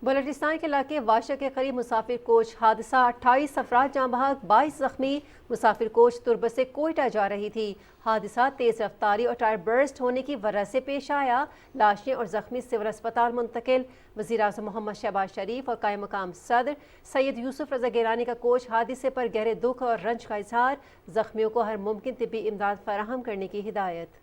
بلوچستان کے علاقے واشا کے قریب مسافر کوچ حادثہ 28 افراد جاں بحق 22 زخمی مسافر کوچ تربت سے کوئٹہ جا رہی تھی۔ حادثہ تیز رفتاری اور ٹائر برسٹ ہونے کی وجہ سے پیش آیا۔ لاشیں اور زخمی سول اسپتال منتقل۔ وزیراعظم محمد شہباز شریف اور قائم مقام صدر سید یوسف رضا گیلانی کا کوچ حادثے پر گہرے دکھ اور رنج کا اظہار۔ زخمیوں کو ہر ممکن طبی امداد فراہم کرنے کی ہدایت۔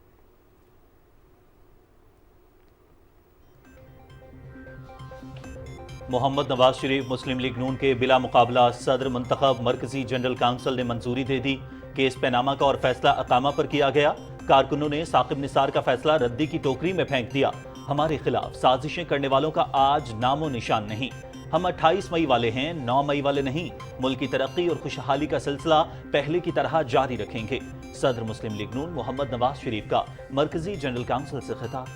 محمد نواز شریف مسلم لیگ نون کے بلا مقابلہ صدر منتخب۔ مرکزی جنرل کونسل نے منظوری دے دی۔ کیس پیناما کا اور فیصلہ اقامہ پر کیا گیا۔ کارکنوں نے ثاقب نثار کا فیصلہ ردی کی ٹوکری میں پھینک دیا۔ ہمارے خلاف سازشیں کرنے والوں کا آج نام و نشان نہیں۔ ہم 28 مئی والے ہیں، 9 مئی والے نہیں۔ ملک کی ترقی اور خوشحالی کا سلسلہ پہلے کی طرح جاری رکھیں گے۔ صدر مسلم لیگ نون محمد نواز شریف کا مرکزی جنرل کونسل سے خطاب۔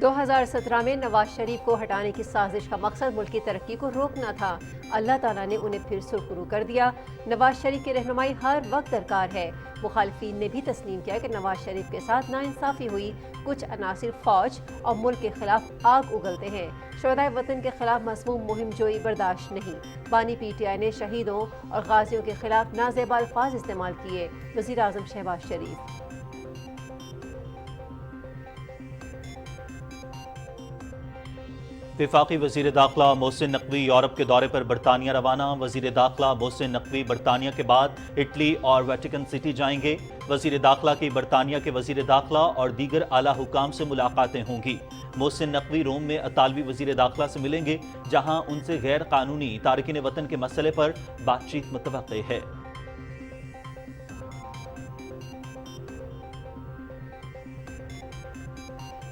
2017 میں نواز شریف کو ہٹانے کی سازش کا مقصد ملک کی ترقی کو روکنا تھا۔ اللہ تعالیٰ نے انہیں پھر سرخرو کر دیا۔ نواز شریف کی رہنمائی ہر وقت درکار ہے۔ مخالفین نے بھی تسلیم کیا کہ نواز شریف کے ساتھ ناانصافی ہوئی۔ کچھ عناصر فوج اور ملک کے خلاف آگ اگلتے ہیں۔ شہدائے وطن کے خلاف مسموم مہم جوئی برداشت نہیں۔ بانی پی ٹی آئی نے شہیدوں اور غازیوں کے خلاف نازیبا الفاظ استعمال کیے۔ وزیراعظم شہباز شریف۔ وفاقی وزیر داخلہ محسن نقوی یورپ کے دورے پر برطانیہ روانہ۔ وزیر داخلہ محسن نقوی برطانیہ کے بعد اٹلی اور ویٹیکن سٹی جائیں گے۔ وزیر داخلہ کی برطانیہ کے وزیر داخلہ اور دیگر اعلیٰ حکام سے ملاقاتیں ہوں گی۔ محسن نقوی روم میں اطالوی وزیر داخلہ سے ملیں گے، جہاں ان سے غیر قانونی تارکین وطن کے مسئلے پر بات چیت متوقع ہے۔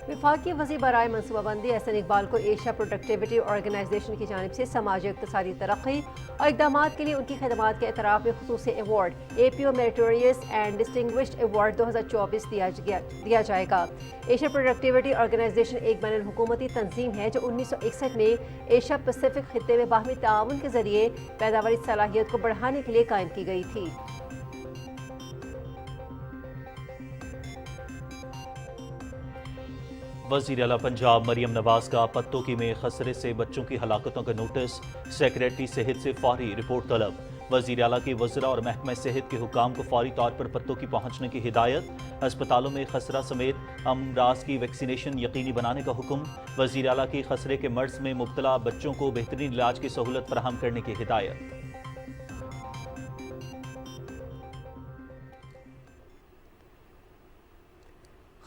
وفاقی وزیر برائے منصوبہ بندی احسن اقبال کو ایشیا پروڈکٹیوٹی آرگنائزیشن کی جانب سے سماجی اقتصادی ترقی اور اقدامات کے لیے ان کی خدمات کے اعتراف میں خصوصی award APO meritorious and distinguished award 2024 دیا جائے گا۔ ایشیا پروڈکٹیوٹی آرگنائزیشن ایک بین الحکومتی تنظیم ہے جو 1961 میں ایشیا پیسفک خطے میں باہمی تعاون کے ذریعے پیداواری صلاحیت کو بڑھانے کے لیے قائم کی گئی تھی۔ وزیر اعلیٰ پنجاب مریم نواز کا پتوکی میں خسرے سے بچوں کی ہلاکتوں کا نوٹس۔ سیکریٹری صحت سے فوری رپورٹ طلب۔ وزیر اعلیٰ کی وزراء اور محکمہ صحت کے حکام کو فوری طور پر پتوکی پہنچنے کی ہدایت۔ اسپتالوں میں خسرہ سمیت امراض کی ویکسینیشن یقینی بنانے کا حکم۔ وزیر اعلیٰ کی خسرے کے مرض میں مبتلا بچوں کو بہترین علاج کی سہولت فراہم کرنے کی ہدایت۔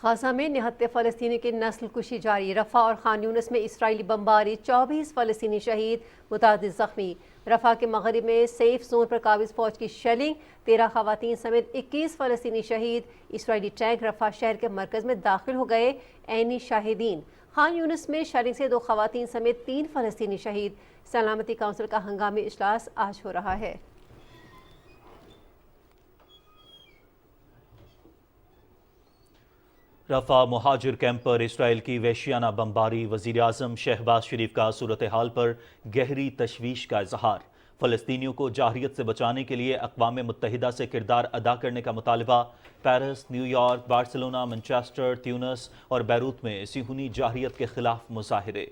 غزہ میں نہتے فلسطینیوں کی نسل کشی جاری۔ رفح اور خان یونس میں اسرائیلی بمباری، 24 فلسطینی شہید، متعدد زخمی۔ رفح کے مغرب میں سیف زون پر قابض فوج کی شیلنگ، 13 خواتین سمیت 21 فلسطینی شہید۔ اسرائیلی ٹینک رفح شہر کے مرکز میں داخل ہو گئے، عینی شاہدین۔ خان یونس میں شیلنگ سے 2 خواتین سمیت 3 فلسطینی شہید۔ سلامتی کونسل کا ہنگامی اجلاس آج ہو رہا ہے۔ رفح مہاجر کیمپ پر اسرائیل کی وحشیانہ بمباری۔ وزیراعظم شہباز شریف کا صورتحال پر گہری تشویش کا اظہار۔ فلسطینیوں کو جارحیت سے بچانے کے لیے اقوام متحدہ سے کردار ادا کرنے کا مطالبہ۔ Paris, New York, Barcelona, Manchester, Tunis اور بیروت میں صہیونی جارحیت کے خلاف مظاہرے۔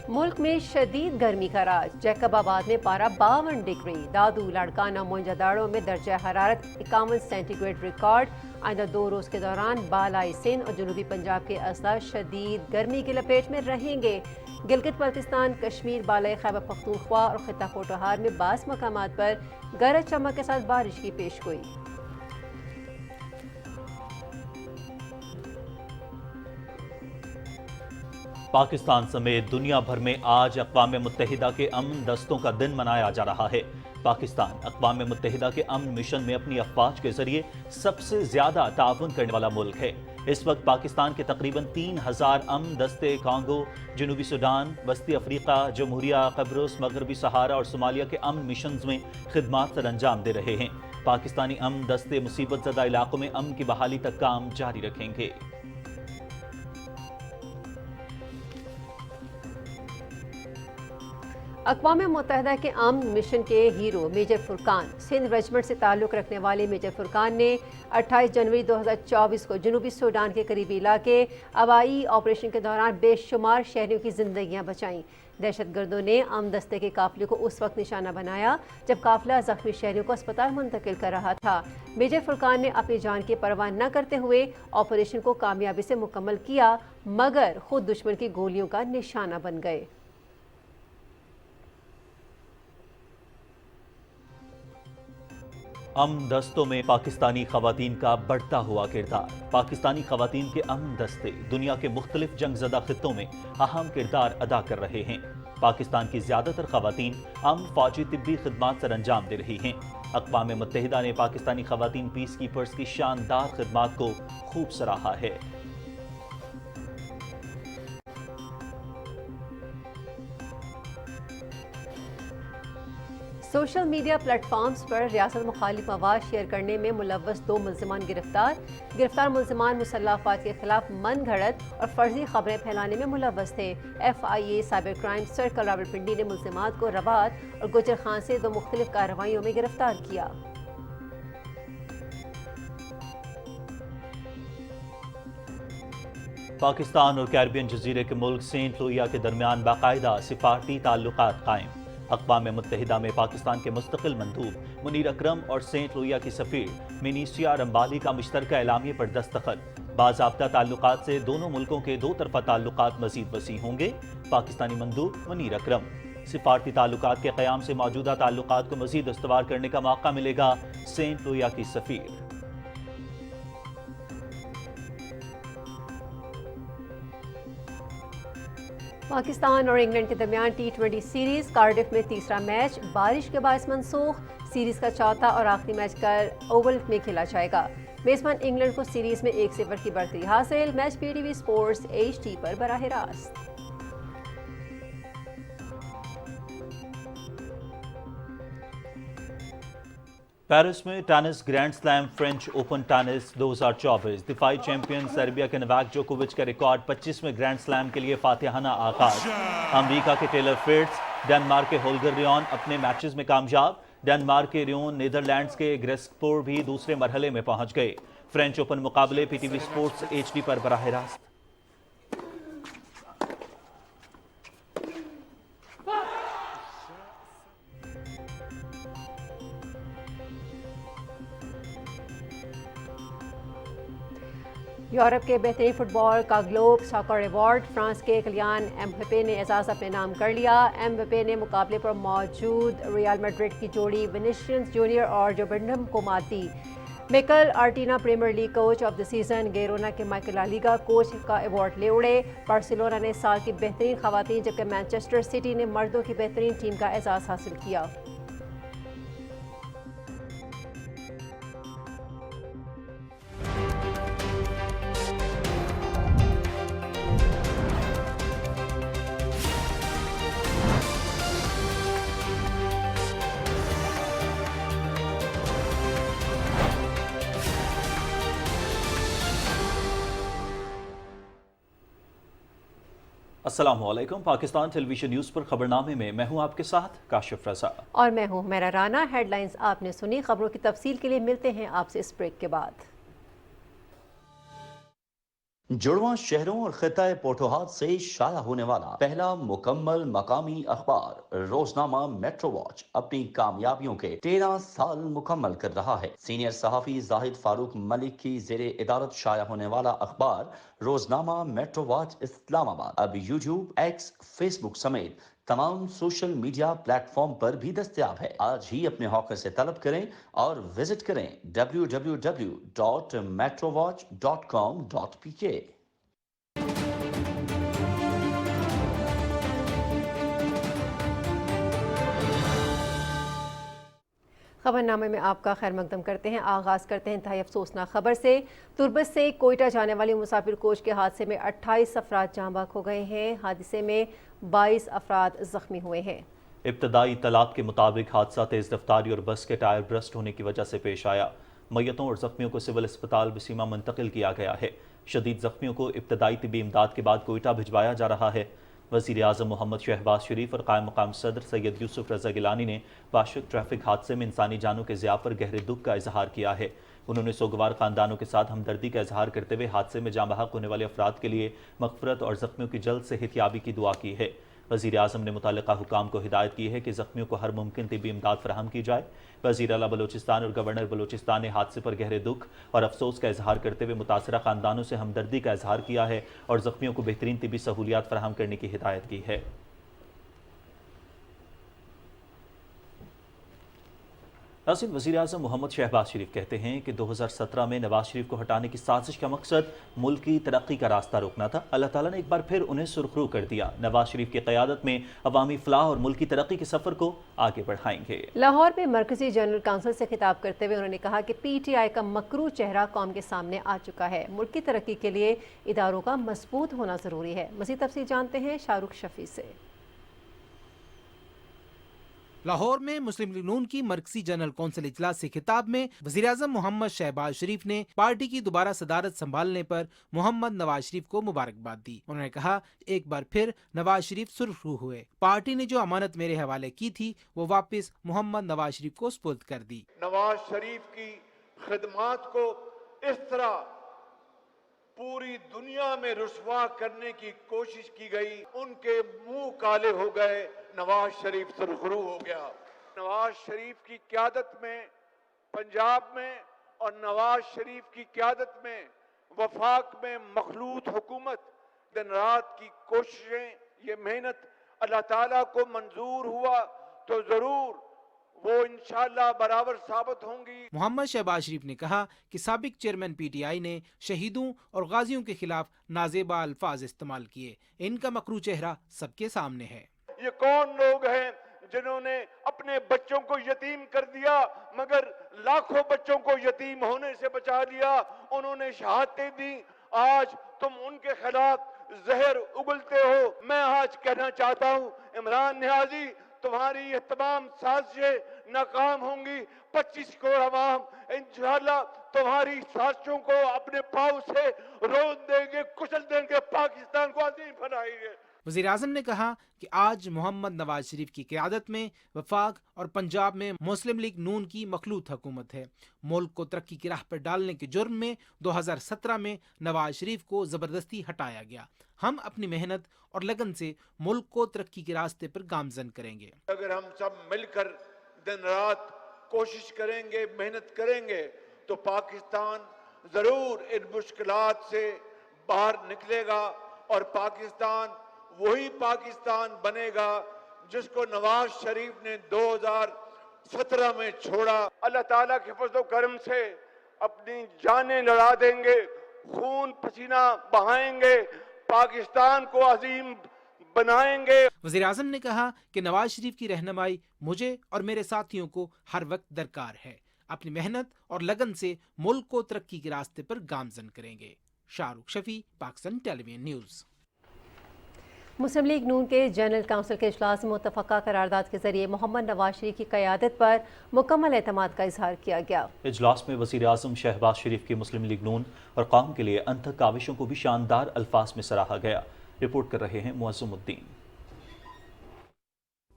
ملک میں شدید گرمی کا راج۔ جیکب آباد میں پارہ 52 ڈگری، دادو، لاڑکانہ، موئنجہ داڑو میں درجہ حرارت 51 سینٹی گریڈ ریکارڈ۔ آئندہ 2 روز کے دوران بالائی سندھ اور جنوبی پنجاب کے اضلاع شدید گرمی کی لپیٹ میں رہیں گے۔ گلگت بلتستان، کشمیر، بالائی خیبر پختونخوا اور خطہ پوٹھوہار میں بعض مقامات پر گرج چمک کے ساتھ بارش کی پیشگوئی۔ پاکستان سمیت دنیا بھر میں آج اقوام متحدہ کے امن دستوں کا دن منایا جا رہا ہے۔ پاکستان اقوام متحدہ کے امن مشن میں اپنی افواج کے ذریعے سب سے زیادہ تعاون کرنے والا ملک ہے۔ اس وقت پاکستان کے تقریباً 3000 امن دستے کانگو، جنوبی سوڈان، وسطی افریقہ، جمہوریہ قبرص، مغربی صحارا اور صومالیہ کے امن مشنز میں خدمات سر انجام دے رہے ہیں۔ پاکستانی امن دستے مصیبت زدہ علاقوں میں امن کی بحالی تک کام جاری رکھیں گے۔ اقوام متحدہ کے امن مشن کے ہیرو میجر فرقان سندھ ریجمنٹ سے تعلق رکھنے والے میجر فرقان نے 28 جنوری 2024 کو جنوبی سوڈان کے قریبی علاقے ہوائی آپریشن کے دوران بے شمار شہریوں کی زندگیاں بچائیں۔ دہشت گردوں نے امن دستے کے قافلے کو اس وقت نشانہ بنایا جب قافلہ زخمی شہریوں کو اسپتال منتقل کر رہا تھا۔ میجر فرقان نے اپنی جان کی پرواہ نہ کرتے ہوئے آپریشن کو کامیابی سے مکمل کیا، مگر خود دشمن کی گولیوں کا نشانہ بن گئے۔ امن دستوں میں پاکستانی خواتین کا بڑھتا ہوا کردار۔ پاکستانی خواتین کے امن دستے دنیا کے مختلف جنگ زدہ خطوں میں اہم کردار ادا کر رہے ہیں۔ پاکستان کی زیادہ تر خواتین امن فوجی طبی خدمات سر انجام دے رہی ہیں۔ اقوام متحدہ نے پاکستانی خواتین پیس کیپرز کی شاندار خدمات کو خوب سراہا ہے۔ سوشل میڈیا پلیٹ فارمز پر ریاست مخالف مواد شیئر کرنے میں ملوث 2 ملزمان گرفتار ملزمان مسلح افراد کے خلاف من گھڑت اور فرضی خبریں پھیلانے میں ملوث تھے۔ FIA cyber crime circle Rawalpindi نے ملزمات کو رباط اور گجر خان سے 2 مختلف کارروائیوں میں گرفتار کیا۔ پاکستان اور کیریبین جزیرے کے ملک سینٹ لوئیا کے درمیان باقاعدہ سفارتی تعلقات قائم۔ اقوام متحدہ میں پاکستان کے مستقل مندوب منیر اکرم اور سینٹ لوئیا کی سفیر منیسیا رمبالی کا مشترکہ اعلامیے پر دستخط۔ باضابطہ تعلقات سے دونوں ملکوں کے 2 طرفہ تعلقات مزید وسیع ہوں گے۔ پاکستانی مندوب منیر اکرم: سفارتی تعلقات کے قیام سے موجودہ تعلقات کو مزید استوار کرنے کا موقع ملے گا۔ سینٹ لوئیا کی سفیر: پاکستان اور انگلینڈ کے درمیان T20 سیریز کارڈف میں تیسرا میچ بارش کے باعث منسوخ۔ سیریز کا چوتھا اور آخری میچ کل اوول میں کھیلا جائے گا۔ میزبان انگلینڈ کو سیریز میں 1-0 کی بڑھتی حاصل۔ میچ PTV اسپورٹس HD پر براہ راست۔ پیرس میں tennis grand slam French open tennis 2024 دفاعی چیمپئن سربیا کے نوواک جوکووچ کا ریکارڈ 25ویں گرینڈ سلیم کے لیے فاتحانہ آغاز۔ امریکہ کے ٹیلر فریٹز، ڈنمارک کے ہولگر ریون اپنے میچز میں کامیاب۔ ڈنمارک کے ریون نیدرلینڈز کے گریسپور بھی دوسرے مرحلے میں پہنچ گئے۔ فرینچ اوپن مقابلے PTV اسپورٹس HD پر براہ راست۔ یورپ کے بہترین فٹ بال کا گلوب ساکر ایوارڈ فرانس کے کلیان ایمبپے نے اعزاز اپنے نام کر لیا۔ ایمبپے نے مقابلے پر موجود ریال میڈرڈ کی جوڑی وینیسیوس جونیئر اور جو بلنگھم کو مات دی۔ Mikel Arteta Premier League coach of the season, Girona کے مائیکل لا لیگا کوچ کا ایوارڈ لے اڑے۔ بارسلونا نے سال کی بہترین خواتین جبکہ مانچسٹر سٹی نے مردوں کی بہترین ٹیم کا اعزاز حاصل کیا۔ السلام علیکم۔ پاکستان ٹیلی ویژن نیوز پر خبرنامے میں میں ہوں آپ کے ساتھ کاشف رضا اور میں ہوں میرا رانا۔ ہیڈ لائنز آپ نے سنی، خبروں کی تفصیل کے لیے ملتے ہیں آپ سے اس بریک کے بعد۔ جڑواں شہروں اور خطہ پوٹوہات سے شائع ہونے والا پہلا مکمل مقامی اخبار روزنامہ میٹرو واچ اپنی کامیابیوں کے 13 سال مکمل کر رہا ہے۔ سینئر صحافی زاہد فاروق ملک کی زیر ادارت شائع ہونے والا اخبار روزنامہ میٹرو واچ اسلام آباد اب YouTube، ایکس، فیس بک سمیت تمام سوشل میڈیا پلیٹ فارم پر بھی دستیاب ہے۔ آج ہی اپنے ہاکر سے طلب کریں اور وزٹ کریں www.metrovatch.com.pk۔ خبرنامے میں آپ کا خیر مقدم کرتے ہیں۔ آغاز کرتے ہیں انتہائی افسوسناک خبر سے۔ تربت سے کوئٹہ جانے والی مسافر کوچ کے حادثے میں 28 افراد جاں بحق ہو گئے ہیں۔ حادثے میں 22 افراد زخمی ہوئے ہیں۔ ابتدائی اطلاعات کے مطابق حادثہ تیز رفتاری اور بس کے ٹائر برسٹ ہونے کی وجہ سے پیش آیا۔ میتوں اور زخمیوں کو سول اسپتال بسیمہ منتقل کیا گیا ہے۔ شدید زخمیوں کو ابتدائی طبی امداد کے بعد کوئٹہ بھجوایا جا رہا ہے۔ वज़ीर आज़म मोहम्मद शहबाज शरीफ और कायम मकाम सदर सैयद यूसुफ रज़ा गिलानी ने वाशिक ट्रैफिक हादसे में इंसानी जानों के ज़िया पर गहरे दुख का इजहार किया है। उन्होंने सोगवार ख़ानदानों के साथ हमदर्दी का इजहार करते हुए हादसे में जाँ बहक होने वाले अफराद के लिए मग़फ़िरत और ज़ख्मियों की जल्द सेहतयाबी की दुआ की है। वज़ीर आज़म ने मुतल्लिक़ा हुकाम को हिदायत की है कि ज़ख्मियों को हर मुमकिन तिब्बी इमदाद फराहम की जाए। वज़ीर आला बलोचिस्तान और गवर्नर बलोचिस्तान ने हादसे पर गहरे दुख और अफसोस का इजहार करते हुए मुतासरा ख़ानदानों से हमदर्दी का इजहार किया है और ज़ख्मियों को बेहतरीन तिब्बी सहूलियात फराहम करने की हिदायत की है। नाज़रीन, वज़ीर आज़म मोहम्मद शहबाज शरीफ कहते हैं कि 2017 में नवाज शरीफ को हटाने की साजिश का मकसद मुल्क की तरक्की का रास्ता रोकना था। अल्लाह ताला ने एक बार फिर उन्हें सुरखरू कर दिया। नवाज शरीफ की क़यादत में अवामी फलाह और मुल्क की तरक्की के सफ़र को आगे बढ़ाएंगे। लाहौर में मरकजी जनरल काउंसिल से खिताब करते हुए उन्होंने कहा कि PTI का मकरू चेहरा कौम के सामने आ चुका है। मुल्क की तरक्की के लिए इदारों का मजबूत होना ज़रूरी है। मज़ीद तफसील जानते हैं शाहरुख शफी से। लाहौर में मुस्लिम लीग नून की मरकजी जनरल कौंसिल इजलास से खिताब में वज़ीर-ए-आज़म मोहम्मद शहबाज शरीफ ने पार्टी की दोबारा सदारत संभालने पर मोहम्मद नवाज शरीफ को मुबारकबाद दी। उन्होंने कहा, एक बार फिर नवाज शरीफ सुरखरू हुए। पार्टी ने जो अमानत मेरे हवाले की थी वो वापस मोहम्मद नवाज शरीफ को सुपुर्द कर दी। नवाज शरीफ की खिदमात को इस तरह पूरी दुनिया में रुस्वा करने की कोशिश की गई, उनके मुंह काले हो गए, नवाज शरीफ सुरखरू हो गया। नवाज शरीफ की क़यादत में पंजाब में और नवाज शरीफ की क़यादत में वफाक में मखलूत हुकूमत, दिन रात की कोशिशें, ये मेहनत अल्लाह ताला को मंजूर हुआ तो जरूर वो इंशाअल्लाह बराबर साबित होंगी। मोहम्मद शहबाज शरीफ ने कहा कि साबिक चेयरमैन PTI ने शहीदों और गाजियों के खिलाफ नाजेबा अल्फाज इस्तेमाल किए। इनका मकरू चेहरा सबके सामने है। ये कौन लोग हैं जिन्होंने अपने बच्चों को यतीम कर दिया मगर लाखों बच्चों को यतीम होने से बचा लिया। उन्होंने शहादतें दी, आज तुम उनके खिलाफ जहर उगलते हो। मैं आज कहना चाहता हूँ, इमरान नियाजी, तुम्हारी ये तमाम साजिशें नाकाम होंगी। 25 करोड़ अवाम इंशाअल्लाह तुम्हारी साजिशों को अपने पाँव से रोक देंगे, कुचल देंगे, पाकिस्तान को अजीम बनाएंगे। वज़ीर आज़म ने कहा कि आज मोहम्मद नवाज शरीफ की क़यादत में वफाक और पंजाब में मुस्लिम लीग नून की मखलूत हुकूमत है। मुल्क को तरक्की की राह पर डालने के जुर्म में 2017 में नवाज शरीफ को ज़बरदस्ती हटाया गया। हम अपनी मेहनत और लगन से मुल्क को तरक्की के रास्ते पर गामजन करेंगे। अगर हम सब मिलकर दिन रात कोशिश करेंगे, मेहनत करेंगे तो पाकिस्तान जरूर इन मुश्किलात से बाहर निकलेगा और पाकिस्तान वही पाकिस्तान बनेगा जिसको नवाज शरीफ ने 2017 में छोड़ा। अल्लाह ताला के फज़ल व करम से अपनी जानें लड़ा देंगे, खून पसीना बहाएंगे, पाकिस्तान को अजीम बनाएंगे। वज़ीर आज़म ने कहा कि नवाज शरीफ की रहनुमाई मुझे और मेरे साथियों को हर वक्त दरकार है। अपनी मेहनत और लगन से मुल्क को तरक्की के रास्ते पर गामजन करेंगे। Shahrukh Shafi, Pakistan television news. मुस्लिम लीग नून के जनरल काउंसिल के इजलास में मुत्तफ़क़ा करारदाद के जरिए मोहम्मद नवाज शरीफ की क़यादत पर मुकम्मल एतमाद का इजहार किया गया। इजलास में वज़ीर आज़म शहबाज शरीफ की मुस्लिम लीग नून और कौम के लिए अनथक काविशों को भी शानदार अल्फाज में सराहा गया। रिपोर्ट कर रहे हैं मुअज़्ज़मुद्दीन।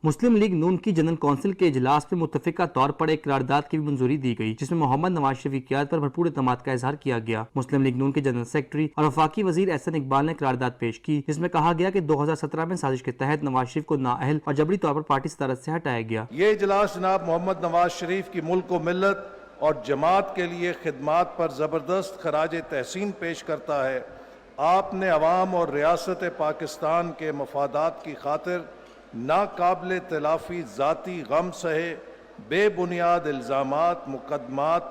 मुस्लिम लीग नून की जनरल कौंसिल के इजलास में मुत्तफ़िका तौर पर एक करारदाद की भी मंजूरी दी गई, जिसमें मोहम्मद नवाज शरीफ की क़यादत पर भरपूर एतमाद का इजहार किया गया। मुस्लिम लीग नून के जनरल सेक्रेटरी और वफाकी वजीर एहसन इकबाल ने करारदाद पेश की, जिसमें कहा गया कि 2017 में साजिश के तहत नवाज शरीफ को नाअहल और जबरी तौर पर पार्टी सदारत से हटाया गया। ये इजलास जनाब मोहम्मद नवाज शरीफ की मुल्क व मिल्लत और जमात के लिए खिदमात पर ज़बरदस्त खराज तहसीन पेश करता है। आपने अवाम और रियासत पाकिस्तान के मफादात की खातिर नाकाबिल तलाफी ज़ाती गम सहे, बेबुनियाद इल्ज़ामात, मुकदमात,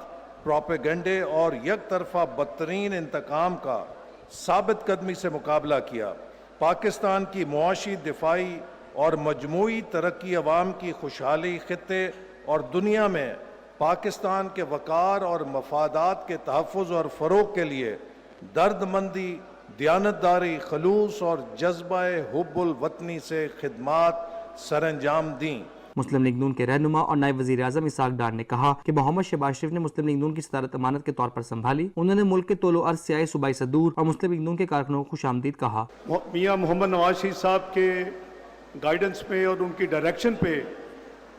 प्रोपेगेंडे और एक तरफा बदतरीन इंतकाम का साबित कदमी से मुकाबला किया। पाकिस्तान की मुआशी, दिफाई और मजमूई तरक्की, अवाम की खुशहाली, खित्ते और दुनिया में पाकिस्तान के वक़ार और मफादात के तहफ़्फ़ुज़ और फ़रोग़ के लिए दर्दमंदी, दियानतदारी, खलूस और जज्बा हुब्बुल वतनी से खिदमात सरअंजाम दी। मुस्लिम लीग नून के रहनुमा और नायब वजीर आजम इसाक डार ने कहा कि मोहम्मद शहबाज शरीफ ने मुस्लिम लीग नून की सदारत अमानत के तौर पर संभाली। उन्होंने मुल्क के तोलो अर्ज से आए सूबाई सदूर और मुस्लिम लीग नून के कारकुनों को खुशामदीद कहा। मियां मोहम्मद नवाज शरीफ साहब के गाइडेंस पे और उनकी डायरेक्शन पे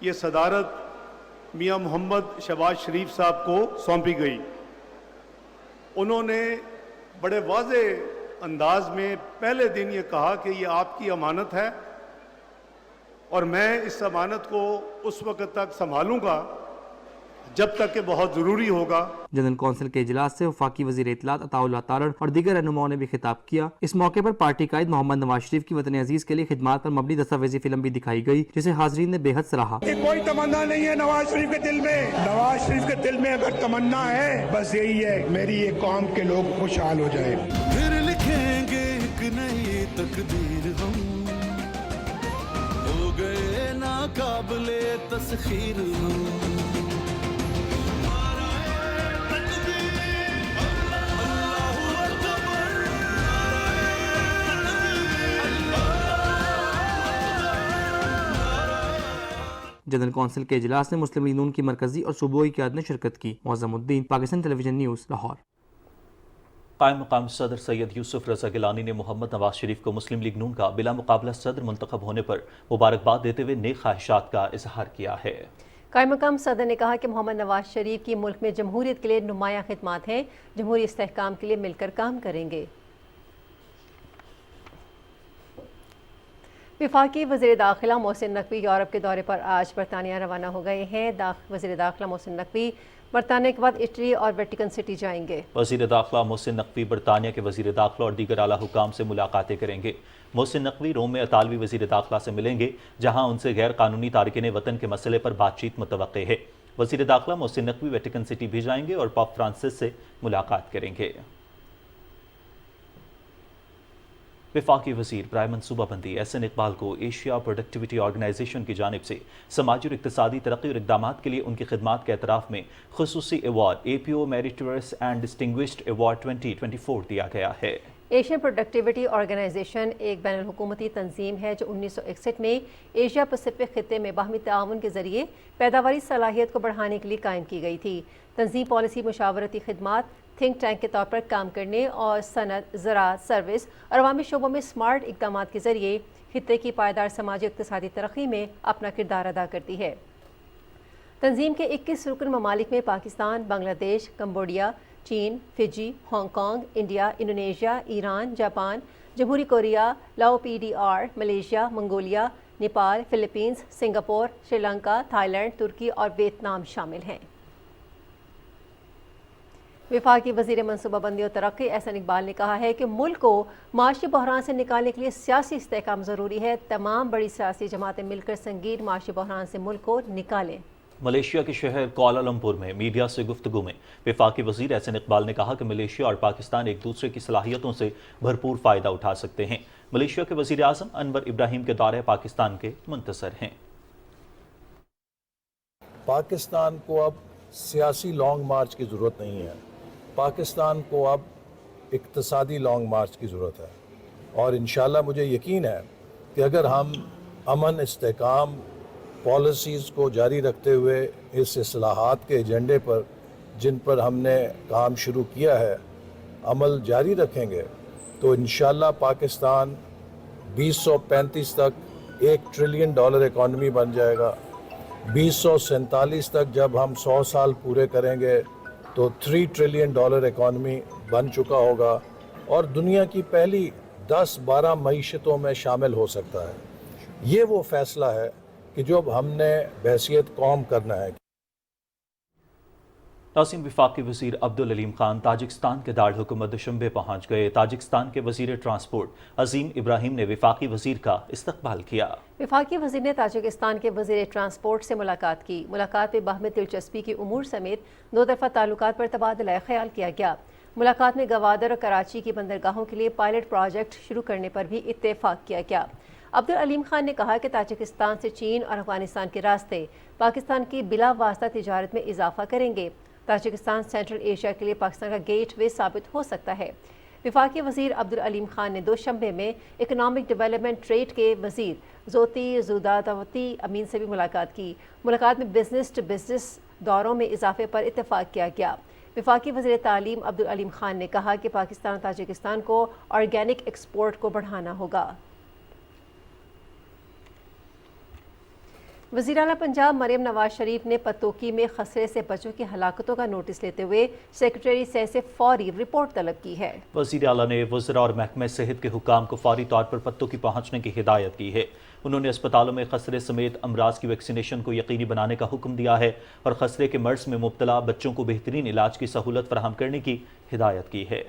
ये सदारत मियां मोहम्मद शहबाज शरीफ साहब को सौंपी गई। उन्होंने बड़े वाज़े अंदाज में पहले दिन ये कहा कि ये आपकी अमानत है और मैं इस अमानत को उस वक्त तक संभालूंगा जब तक कि बहुत ज़रूरी होगा। जनरल कौंसिल के इजलास से वफाकी वजीर इत्तलात अताउल्लाह तारण और दीगर रहनुमाओं ने भी खिताब किया। इस मौके पर पार्टी कायद मोहम्मद नवाज शरीफ की वतन अजीज के लिए खिदमात पर मबनी दस्तावेजी फिल्म भी दिखाई गई, जिसे हाजरीन ने बेहद सराहा। कोई तमन्ना नहीं है नवाज शरीफ के दिल में। नवाज शरीफ के दिल में अगर तमन्ना है बस यही है, मेरी ये कौम के लोग खुशहाल हो जाए। फिर लिखेंगे एक नई तकदीर, हम हो गए नाकाबिले तस्खीर। जनरल कौंसिल के इजलास में मुस्लिम लीग नून की मरकजी और सूबाई क़यादत ने शिरकत की। मुअज़्ज़मुद्दीन, पाकिस्तान टेलीविजन न्यूज़, लाहौर। कायम मकाम सदर सैयद यूसुफ रज़ा गिलानी ने मोहम्मद नवाज शरीफ को मुस्लिम लीग नून का बिला मुकाबला सदर मुंतखब होने पर मुबारकबाद देते हुए नेक ख्वाहिशात का इजहार किया है। कायम मकाम सदर ने कहा कि मोहम्मद नवाज शरीफ की मुल्क में जमहूरियत के लिए नुमायां खिदमात हैं, जमहूरी इस्तेहकाम के लिए मिलकर काम करेंगे। वफाकी वज़ीर दाखिला मोहसिन नकवी यूरोप के दौरे पर आज बरतानिया रवाना हो गए हैं। वज़ीर दाखिला मोहसिन नकवी बरतानिया के बाद इटली और वेटिकन सिटी जाएंगे। वज़ीर दाखिला मोहसिन नकवी बरतानिया के वज़ीर दाखिला और दीगर आला हुकाम से मुलाकातें करेंगे। मोहसिन नकवी रोम में इतालवी वज़ीर दाखिला से मिलेंगे, जहाँ उनसे गैर कानूनी तारकिन वतन के मसले पर बातचीत मुतवक्के है। वज़ीर दाखिला मोहसिन नकवी वेटिकन सिटी भी जाएंगे और पाप फ्रांसिस से मुलाकात करेंगे। वफाकी वज़ीर बराए मनसूबाबंदी एहसन इकबाल को एशिया प्रोडक्टिविटी ऑर्गेनाइजेशन की जानिब से समाजी और इक़्तिसादी तरक्की और इक़दामात के लिए उनकी खिदमात के एतराफ़ में खुसूसी award APO meritorious and distinguished award 2024 दिया गया है। एशियन प्रोडक्टिविटी ऑर्गेनाइजेशन एक बैनुल हुकूमती तंजीम है जो 1961 में एशिया पैसिफिक खित्ते में बाहमी ताउन के जरिए पैदावारी सलाहियत को बढ़ाने के लिए कायम की गई थी। तंजीम पॉलिसी, मुशावरती खिदमात, थिंक टैंक के तौर पर काम करने और सनत, ज़राअत, सर्विस और अवामी शोबों में स्मार्ट इक़दामात के जरिए खित्ते की पायदार समाजी इक़्तिसादी तरक्की में अपना किरदार अदा करती है। तंजीम के 21 रुकन ममालिक में पाकिस्तान, बांग्लादेश, कंबोडिया, चीन, Fiji, Hong Kong, India, Indonesia, Iran, Japan, जमहूरी Korea, Lao PDR, Malaysia, Mongolia, Nepal, Philippines, Singapore, Sri Lanka, Thailand, तुर्की और वियतनाम शामिल हैं। वफाकी वज़ीर मनसूबाबंदी और तरक्की एहसन इकबाल ने कहा है कि मुल्क को माशी बहरान से निकालने के लिए सियासी इस्तेहकाम ज़रूरी है। तमाम बड़ी सियासी जमातें मिलकर संगीन माशी बहरान से मुल्क को निकालें। मलेशिया के शहर कुआलालंपुर में मीडिया से गुफ्तगू में वफाकी वज़ीर एहसन इकबाल ने कहा कि मलेशिया और पाकिस्तान एक दूसरे की सलाहियतों से भरपूर फ़ायदा उठा सकते हैं। मलेशिया के वज़ीर आज़म अनवर इब्राहिम के दौरे पाकिस्तान के मुंतज़र हैं। पाकिस्तान को अब सियासी लॉन्ग मार्च की ज़रूरत नहीं है, पाकिस्तान को अब इक्तिसादी लॉन्ग मार्च की ज़रूरत है। और इंशाल्लाह मुझे यकीन है कि अगर हम अमन, इस्तेहकाम पॉलिसीज़ को जारी रखते हुए इस इस्लाहात के एजेंडे पर जिन पर हमने काम शुरू किया है अमल जारी रखेंगे तो इंशाल्लाह पाकिस्तान 2035 तक $1 ट्रिलियन इकॉनमी बन जाएगा। 2047 तक जब हम 100 साल पूरे करेंगे तो $3 ट्रिलियन इकॉनमी बन चुका होगा और दुनिया की पहली 10-12 मईशतों में शामिल हो सकता है। ये वो फैसला है कि जो अब हमने बहसियत कौम करना है। नाज़रीन, वफाकी वज़ीर अब्दुल अलीम खान ताजिकिस्तान के दारुल हुकूमत दुशंबे पहुँच गए। ताजिकिस्तान के वज़ीर ट्रांसपोर्ट अजीम इब्राहिम ने वफाकी वज़ीर का इस्तकबाल किया। वफाकी वज़ीर ने ताजिकिस्तान के वज़ीर ट्रांसपोर्ट से मुलाकात की। मुलाकात में बाहमी दिलचस्पी की उमूर समेत दो तरफ़ा ताल्लुकात पर तबादला ख्याल किया गया। मुलाकात में गवादर और कराची की बंदरगाहों के लिए पायलट प्रोजेक्ट शुरू करने पर भी इत्तेफाक किया गया। अब्दुल अलीम खान ने कहा कि ताजिकिस्तान से चीन और अफगानिस्तान के रास्ते पाकिस्तान की बिला वास्ता तिजारत में इजाफा करेंगे। ताजिकिस्तान सेंट्रल एशिया के लिए पाकिस्तान का गेट वे साबित हो सकता है। वफाकी वज़ीर अब्दुल अलीम खान ने दोशंबे में इकनॉमिक डेवलपमेंट ट्रेड के वज़ीर ज़ोती ज़ुदातवती अमीन से भी मुलाकात की। मुलाकात में बिजनेस टू बिजनेस दौरों में इजाफे पर इत्तेफाक किया गया। वफाकी वज़ीर तालीम अब्दुल अलीम खान ने कहा कि पाकिस्तान और ताजिकिस्तान को ऑर्गेनिक एक्सपोर्ट को बढ़ाना होगा। वज़ीर आला पंजाब मरियम नवाज शरीफ ने पतोकी में खसरे से बच्चों की हलाकतों का नोटिस लेते हुए सेक्रेटरी से फौरी रिपोर्ट तलब की है। वज़ीर आला ने वज़रा और महकमे सेहत के हुकाम को फौरी तौर पर पत्तोकी पहुँचने की हिदायत की है। उन्होंने अस्पतालों में खसरे समेत अमराज की वैक्सीनेशन को यकीनी बनाने का हुक्म दिया है और खसरे के मर्ज में मुब्तला बच्चों को बेहतरीन इलाज की सहूलत फराहम करने की हिदायत की है।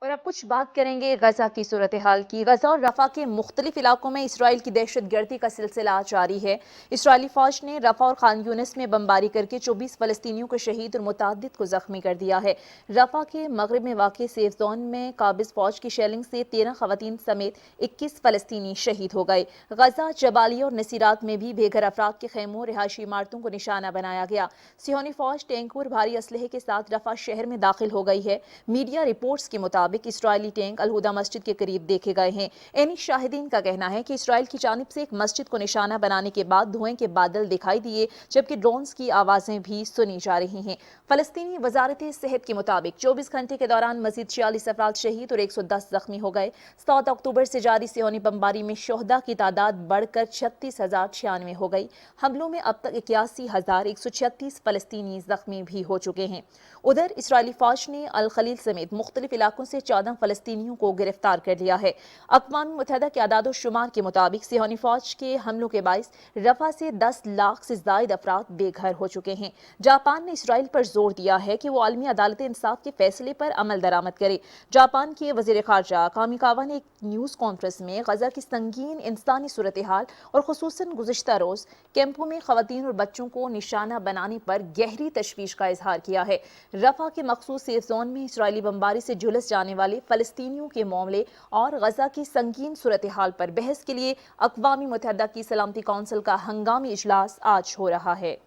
और अब कुछ बात करेंगे गजा की सूरत हाल की। गजा और रफा के मुख्तलिफ इलाकों में इसराइल की दहशत गर्दी का सिलसिला जारी है। इसराइली फौज ने रफा और खान यूनिस में बमबारी करके 24 फलस्तीनियों को शहीद और मुतादिद को जख्मी कर दिया है। रफा के मगरब में वाक़ सेफ जोन में काबिज फौज की शेलिंग से 13 खवातीन समेत 21 फलस्तीनी शहीद हो गए। गजा, जबालिया और नसीरात में भी बेघर अफराद के खेमों, रिहायशी इमारतों को निशाना बनाया गया। सिहोनी फौज टैंकों और भारी असलहे के साथ रफा शहर में दाखिल हो गई है। मीडिया रिपोर्ट्स के मुताबिक इसराइली टैंक अलहुदा मस्जिद के करीब देखे गए हैं। एनी शाहिदीन का कहना है कि इसराइल की जानिब से एक मस्जिद को निशाना बनाने के बाद धुएं के बादल दिखाई दिए, जबकि ड्रोन्स की आवाजें भी सुनी जा रही हैं। फलस्तीनी वजारत सेहत के मुताबिक 24 घंटे के दौरान मजीद 46 अफराद शहीद और 110 जख्मी हो गए। 7 अक्टूबर से जारी सिहोनी बमबारी में शोहदा की तादाद बढ़कर 36,096 हो गई। हमलों में अब तक 81,136 फलस्तीनी जख्मी भी हो चुके हैं। उधर इसराइली फौज ने अल खलील समेत मुख्तलिफ इलाकों से 14 फलस्तीनियों को गिरफ्तार कर लिया है। अक़वाम मुत्तहिदा के आदाद शुमार के मुताबिक सिहोनी फौज के हमलों के बाइस रफा से 10 लाख से जायद अफराद बेघर हो चुके हैं। जापान ने इसराइल पर जोर दिया है कि वो आलमी अदालत इंसाफ के फैसले पर अमल दरामद करे। जापान के वज़ीर ख़ारजा कामिकावा ने एक न्यूज़ कॉन्फ्रेंस में गजा की संगीन इंसानी सूरत हाल और खुसूसन गुज़िश्ता रोज़ कैंपों में ख़वातीन और बच्चों को निशाना बनाने पर गहरी तशवीश का इजहार किया है। रफा के मखसूस सेफ जोन में इसराइली बमबारी से झुलस जाने वाले फलस्तीनियों के मामले और गजा की संगीन सूरत हाल पर बहस के लिए अक़वाम मुत्तहिदा की सलामती कौंसिल का हंगामी इजलास आज हो रहा है।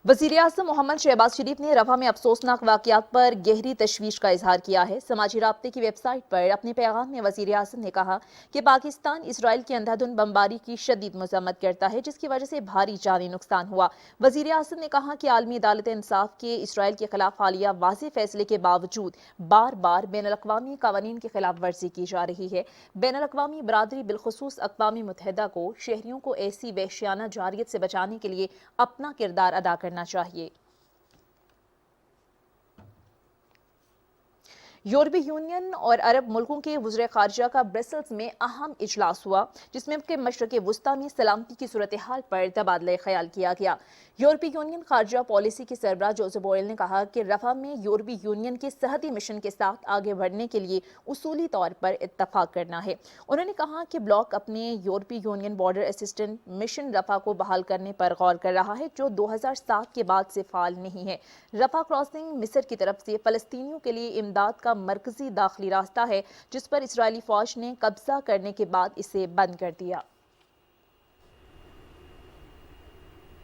वज़ीर आज़म मोहम्मद शहबाज शरीफ ने रफा में अफसोसनाक वाक़यात पर गहरी तशवीश का इजहार किया है। समाजी राब्ते की वेबसाइट पर अपने पैगाम में वज़ीर आज़म ने कहा कि पाकिस्तान इसराइल की अंधाधुंध बमबारी की शदीद मज़म्मत करता है, जिसकी वजह से भारी जानी नुकसान हुआ। वज़ीर आज़म ने कहा कि आलमी अदालत इंसाफ के इसराइल के खिलाफ हालिया वाज़ेह फैसले के बावजूद बार बार बैनुल-अक़वामी क़वानीन की खिलाफ वर्जी की जा रही है। बैनुल-अक़वामी बरादरी बिलखुसूस अक़वाम मुत्तहिदा को शहरियों को ऐसी वहशियाना जारियत से बचाने के लिए अपना किरदार अदा करना चाहिए। यूरोपीय यूनियन और अरब मुल्कों के वज़ीर ख़ारजा का ब्रसल्स में अहम इजलास हुआ, जिसमें के मशरक़ वुस्ता में सलामती की सूरत हाल पर तबादला ख्याल किया गया। यूरोपीय यूनियन ख़ारजा पॉलिसी के सरबराह जोसेफ बोरेल ने कहा कि रफा में यूरोपीय यूनियन के सहती मिशन के साथ आगे बढ़ने के लिए उसूली तौर पर इत्तफाक करना है। उन्होंने कहा कि ब्लॉक अपने यूरोपीय यूनियन बॉर्डर असिस्टेंट मिशन रफा को बहाल करने पर गौर कर रहा है, जो 2007 के बाद से फाल नहीं है। रफा क्रॉसिंग मिस्र की तरफ से फ़लस्तीनियों के लिए इमदाद का मरकजी दाखिली रास्ता है, जिस पर इसराइली फौज ने कब्जा करने के बाद इसे बंद कर दिया।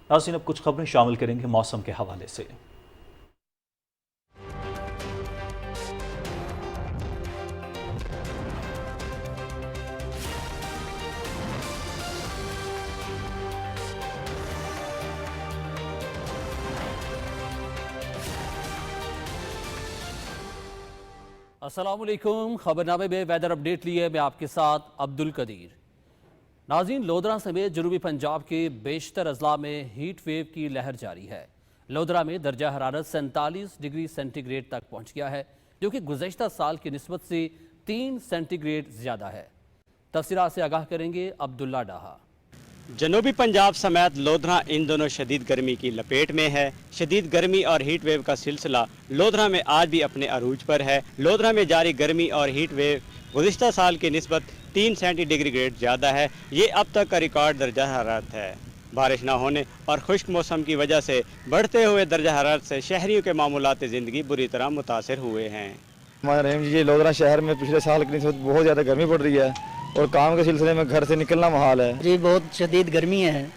नाज़रीन, अब कुछ खबरें शामिल करेंगे मौसम के हवाले से। अस्सलामुअलैकुम। खबरनामे में वेदर अपडेट लिए मैं आपके साथ अब्दुल कदीर। नाज़रीन, लोधरा समेत जनूबी पंजाब के बेशतर अजला में हीट वेव की लहर जारी है। लोधरा में दर्जा हरारत 47 डिग्री सेंटीग्रेड तक पहुँच गया है, जो कि गुज़श्ता साल की निस्बत से 3 सेंटीग्रेड ज़्यादा है। तफसीरात से आगाह करेंगे अब्दुल्ला डाहा। जनूबी पंजाब समेत लोधरा इन दोनों शदीद गर्मी की लपेट में है। शदीद गर्मी और हीट वेव का सिलसिला लोधरा में आज भी अपने अरूज पर है। लोधरा में जारी गर्मी और हीट वेव गुज़िश्ता साल की निस्बत 3 सेंटीग्रेड ज़्यादा है। ये अब तक का रिकॉर्ड दर्जा हरारत है। बारिश न होने और खुश्क मौसम की वजह से बढ़ते हुए दर्जा हरारत से शहरियों के मामूलात ज़िंदगी बुरी तरह मुतासर हुए हैं। जी, लोधरा शहर में पिछले साल की निस्बत बहुत ज़्यादा गर्मी पड़ रही है और काम के सिलसिले में घर से निकलना मुहाल है। जी, बहुत शदीद गर्मी है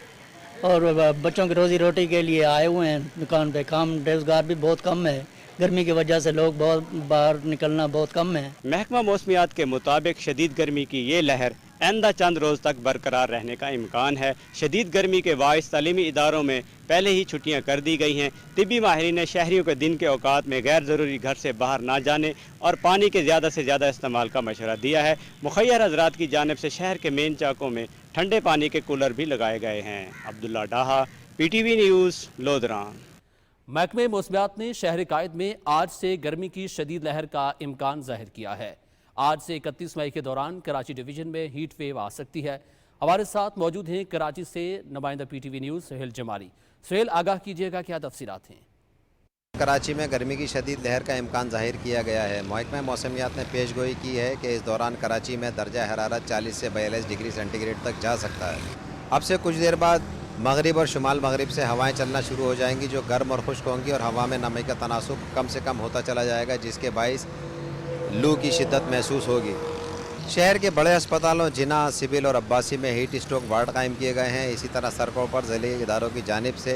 और बच्चों की रोजी रोटी के लिए आए हुए हैं दुकान पे। काम रोजगार भी बहुत कम है, गर्मी की वजह से लोग बहुत बाहर निकलना बहुत कम है। महकमा मौसमियात के मुताबिक शदीद गर्मी की ये लहर आइंदा चंद रोज़ तक बरकरार रहने का इम्कान है। शदीद गर्मी के बाइस तालीमी इदारों में पहले ही छुट्टियां कर दी गई हैं। तिब्बी माहिरीन ने शहरियों को दिन के औकात में गैर ज़रूरी घर से बाहर ना जाने और पानी के ज़्यादा से ज़्यादा इस्तेमाल का मशवरा दिया है। मुखैर हज़रात की जानिब से शहर के मेन चौकों में ठंडे पानी के कूलर भी लगाए गए हैं। अब्दुल्ला डाहा, PTV न्यूज़, लोधरा। महकमे मौसमियात ने शहर कायद में आज से गर्मी की शदीद लहर का इम्कान जाहिर किया है। आज से 31 मई के दौरान कराची डिवीज़न में हीट वेव आ सकती है। हमारे साथ मौजूद हैं कराची से नुमाइंदा PTV न्यूज़ सुहेल जमाली। सुहेल, आगाह कीजिएगा, क्या तफसीलात हैं? कराची में गर्मी की शदीद लहर का इम्कान जाहिर किया गया है। महकमा मौसमियात ने पेशगोई की है कि इस दौरान कराची में दर्जा हरारत 40 से 42 डिग्री सेंटीग्रेड तक जा सकता है। अब से कुछ देर बाद मगरिब और शुमाल मगरिब से हवाएं चलना शुरू हो जाएंगी, जो गर्म और खुश्क होंगी और हवा में नमी का तनासुब कम से कम होता चला जाएगा, जिसके बाइस लू की शिद्दत महसूस होगी। शहर के बड़े अस्पतालों जिना, सिविल और अब्बासी में हीट स्ट्रोक वार्ड कायम किए गए हैं। इसी तरह सड़कों पर ज़िले इदारों की जानिब से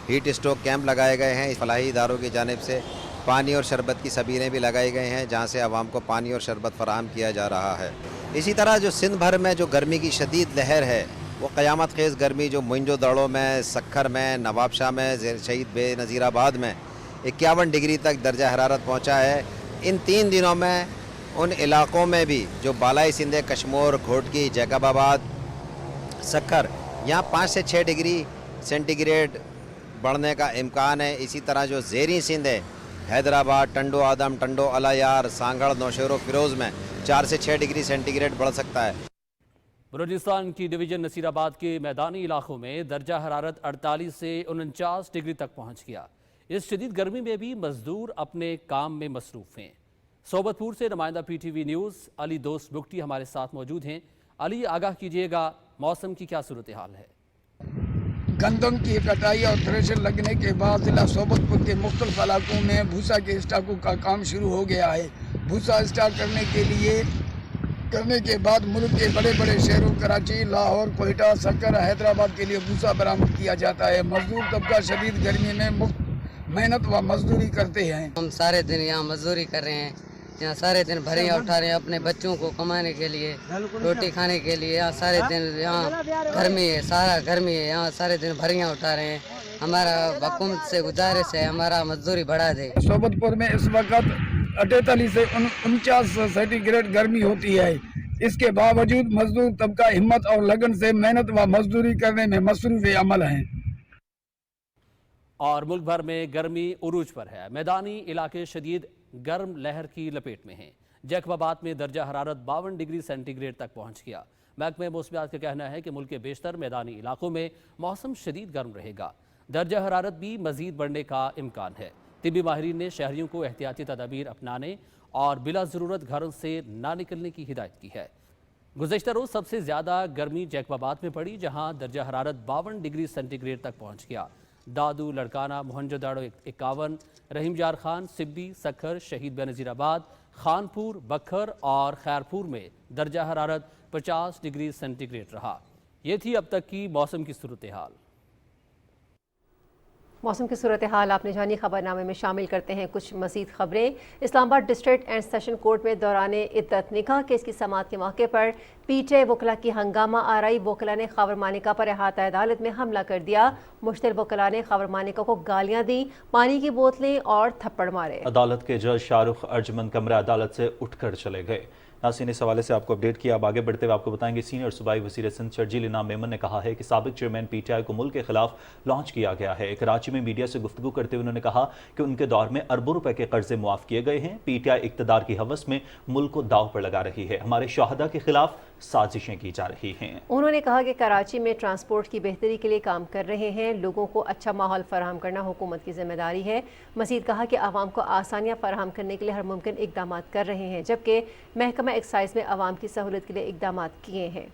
हीट स्ट्रोक कैंप लगाए गए हैं। फलाही इदारों की जानिब से पानी और शरबत की सबीरें भी लगाई गई हैं, जहाँ से आवाम को पानी और शरबत फराहम किया जा रहा है। इसी तरह जो सिंध भर में जो गर्मी की शदीद लहर है, वो क़यामत खेज़ गर्मी जो मुंजो दड़ों में, सखर में, नवाबशाह में, शहीद बेनज़ीराबाद में 51 डिग्री तक दर्जा हरारत पहुँचा है। इन 3 दिनों में उन इलाक़ों में भी जो बालाई सिंधे, कश्मोर, घोटकी, जैकबाबाद, सखर, यहाँ 5 से 6 डिग्री सेंटीग्रेड बढ़ने का इम्कान है। इसी तरह जो ज़ेरी सिंध है, हैदराबाद, टंडो आदम, टंडो अलायार, सांगड़, नौशेरो, फिरोज़ में 4 से 6 डिग्री सेंटीग्रेड बढ़ सकता है। बलूचिस्तान की डिवीज़न नसीराबाद के मैदानी इलाकों में दर्जा हरारत 48 से 49 डिग्री तक पहुँच गया। इस शदीद गर्मी में भी मजदूर अपने काम में मसरूफ़ हैं। सोबतपुर से नुमाइंदा PTV न्यूज़ अली दोस्त बुगटी हमारे साथ मौजूद हैं। अली, आगाह कीजिएगा, मौसम की क्या सूरत हाल है? गंदम की कटाई और थ्रेशर लगने के बाद जिला सोबतपुर के मुख्तलिफ इलाकों में भूसा के स्टॉकों का काम शुरू हो गया है। भूसा स्टॉक करने के बाद मुल्क के बड़े बड़े शहरों कराची, लाहौर, कोयटा, सक्कर, हैदराबाद के लिए भूसा बरामद किया जाता है। मजदूर तबका शदीद गर्मी में मुफ्त मेहनत व मजदूरी करते हैं। हम सारे दिन यहाँ मजदूरी कर रहे हैं, यहाँ सारे दिन भरियाँ उठा रहे हैं अपने बच्चों को कमाने के लिए, रोटी खाने के लिए। यहाँ सारे दिन यहाँ गर्मी है, सारा गर्मी है, यहाँ सारे दिन भरियाँ उठा रहे हैं। हमारा हुकूमत से गुजारिश है, हमारा मजदूरी बढ़ा दे। सोबतपुर में इस वक्त 48 से 49 सेंटीग्रेड गर्मी होती है। इसके बावजूद मजदूर तबका हिम्मत और लगन से मेहनत व मजदूरी करने में मसरूफ़ अमल है। और मुल्क भर में गर्मी उरूज पर है। मैदानी इलाके शदीद गर्म लहर की लपेट में हैं। जैकबाबाद में दर्जा हरारत 52 डिग्री सेंटीग्रेड तक पहुँच गया। महकमे मौसमियात का कहना है कि मुल्क के बेशतर मैदानी इलाकों में मौसम शदीद गर्म रहेगा। दर्जा हरारत भी मजीद बढ़ने का इम्कान है। तिब्बी माहिरीन ने शहरियों को एहतियाती तदाबीर अपनाने और बिला ज़रूरत घरों से ना निकलने की हिदायत की है। गुज़श्ता रोज़ सबसे ज़्यादा गर्मी जैकबाबाद में पड़ी, जहाँ दर्जा हरारत 52 डिग्री सेंटीग्रेड तक पहुँच गया। दादू, लड़काना, मोहनजोदाड़ो 51, रहीमयार खान, सिब्बी, सखर, शहीद बेनज़ीराबाद, खानपुर, बखर और खैरपुर में दर्जा हरारत 50 डिग्री सेंटीग्रेड रहा। ये थी अब तक की मौसम की सूरत हाल। मौसम की सूरत हाल आपने जानी। खबरनामे में शामिल करते हैं कुछ मज़ीद खबरें। Islamabad district and session court में दौरान इद्दत निकाह केस की समाअत के मौके पर PTI वकला की हंगामा आराई। वकला ने खबर मानिका पर अहाता अदालत में हमला कर दिया। मुश्तिल वकला ने खबर मानिका को गालियां दी, पानी की बोतलें और थप्पड़ मारे। अदालत के जज शाहरुख अर्जमन कमरा अदालत से उठकर चले गए। नाज़रीन, इस हवाले से आपको अपडेट किया। अब आगे बढ़ते हुए आपको बताएंगे सीनियर सूबाई वज़ीर सिंध शर्जील इनाम मेमन ने कहा है कि साबिक चेयरमैन PTI को मुल्क के खिलाफ लॉन्च किया गया है। कराची में मीडिया से गुफ्तगू करते हुए उन्होंने कहा कि उनके दौर में अरबों रुपए के कर्जे मुआफ किए गए हैं। PTI इक़्तिदार की हवस में मुल्क को दाव पर लगा रही है। हमारे शहादा के खिलाफ साजिशें की जा रही हैं। उन्होंने कहा कि कराची में ट्रांसपोर्ट की बेहतरी के लिए काम कर रहे हैं, लोगों को अच्छा माहौल फराहम करना हुकूमत की जिम्मेदारी है। मजीद कहा कि आवाम को आसानियां फराहम करने के लिए हर मुमकिन इकदाम कर रहे हैं, जबकि महकमा एक्साइज में आवाम की सहूलत के लिए इकदाम किए हैं।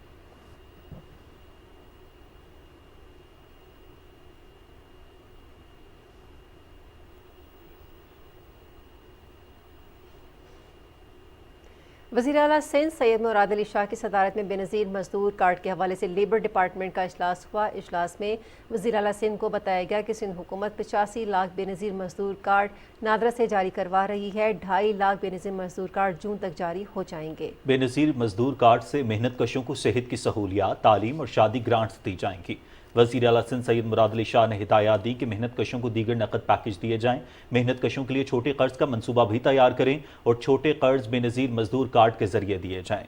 वज़ीर आला सिंध सैयद मुराद अली शाह की सदारत में बेनज़ीर मजदूर कार्ड के हवाले से लेबर डिपार्टमेंट का इजलास हुआ। इजलास में वज़ीर आला सिंध को बताया गया कि सिंध हुकूमत 85 लाख बेनज़ीर मजदूर कार्ड नादरा से जारी करवा रही है। 2.5 लाख बेनज़ीर मजदूर कार्ड जून तक जारी हो जाएंगे। बेनज़ीर मजदूर कार्ड से मेहनत कशों को सेहत की सहूलियात, तालीम और शादी ग्रांट्स दी जाएंगी। वज़ीर आला सिंध सैयद मुराद अली शाह ने हिदायत दी कि मेहनत कशों को दीगर नकद पैकेज दिए जाएं, मेहनत कशों के लिए छोटे कर्ज का मंसूबा भी तैयार करें और छोटे कर्ज बेनज़ीर मजदूर कार्ड के जरिए दिए जाएं।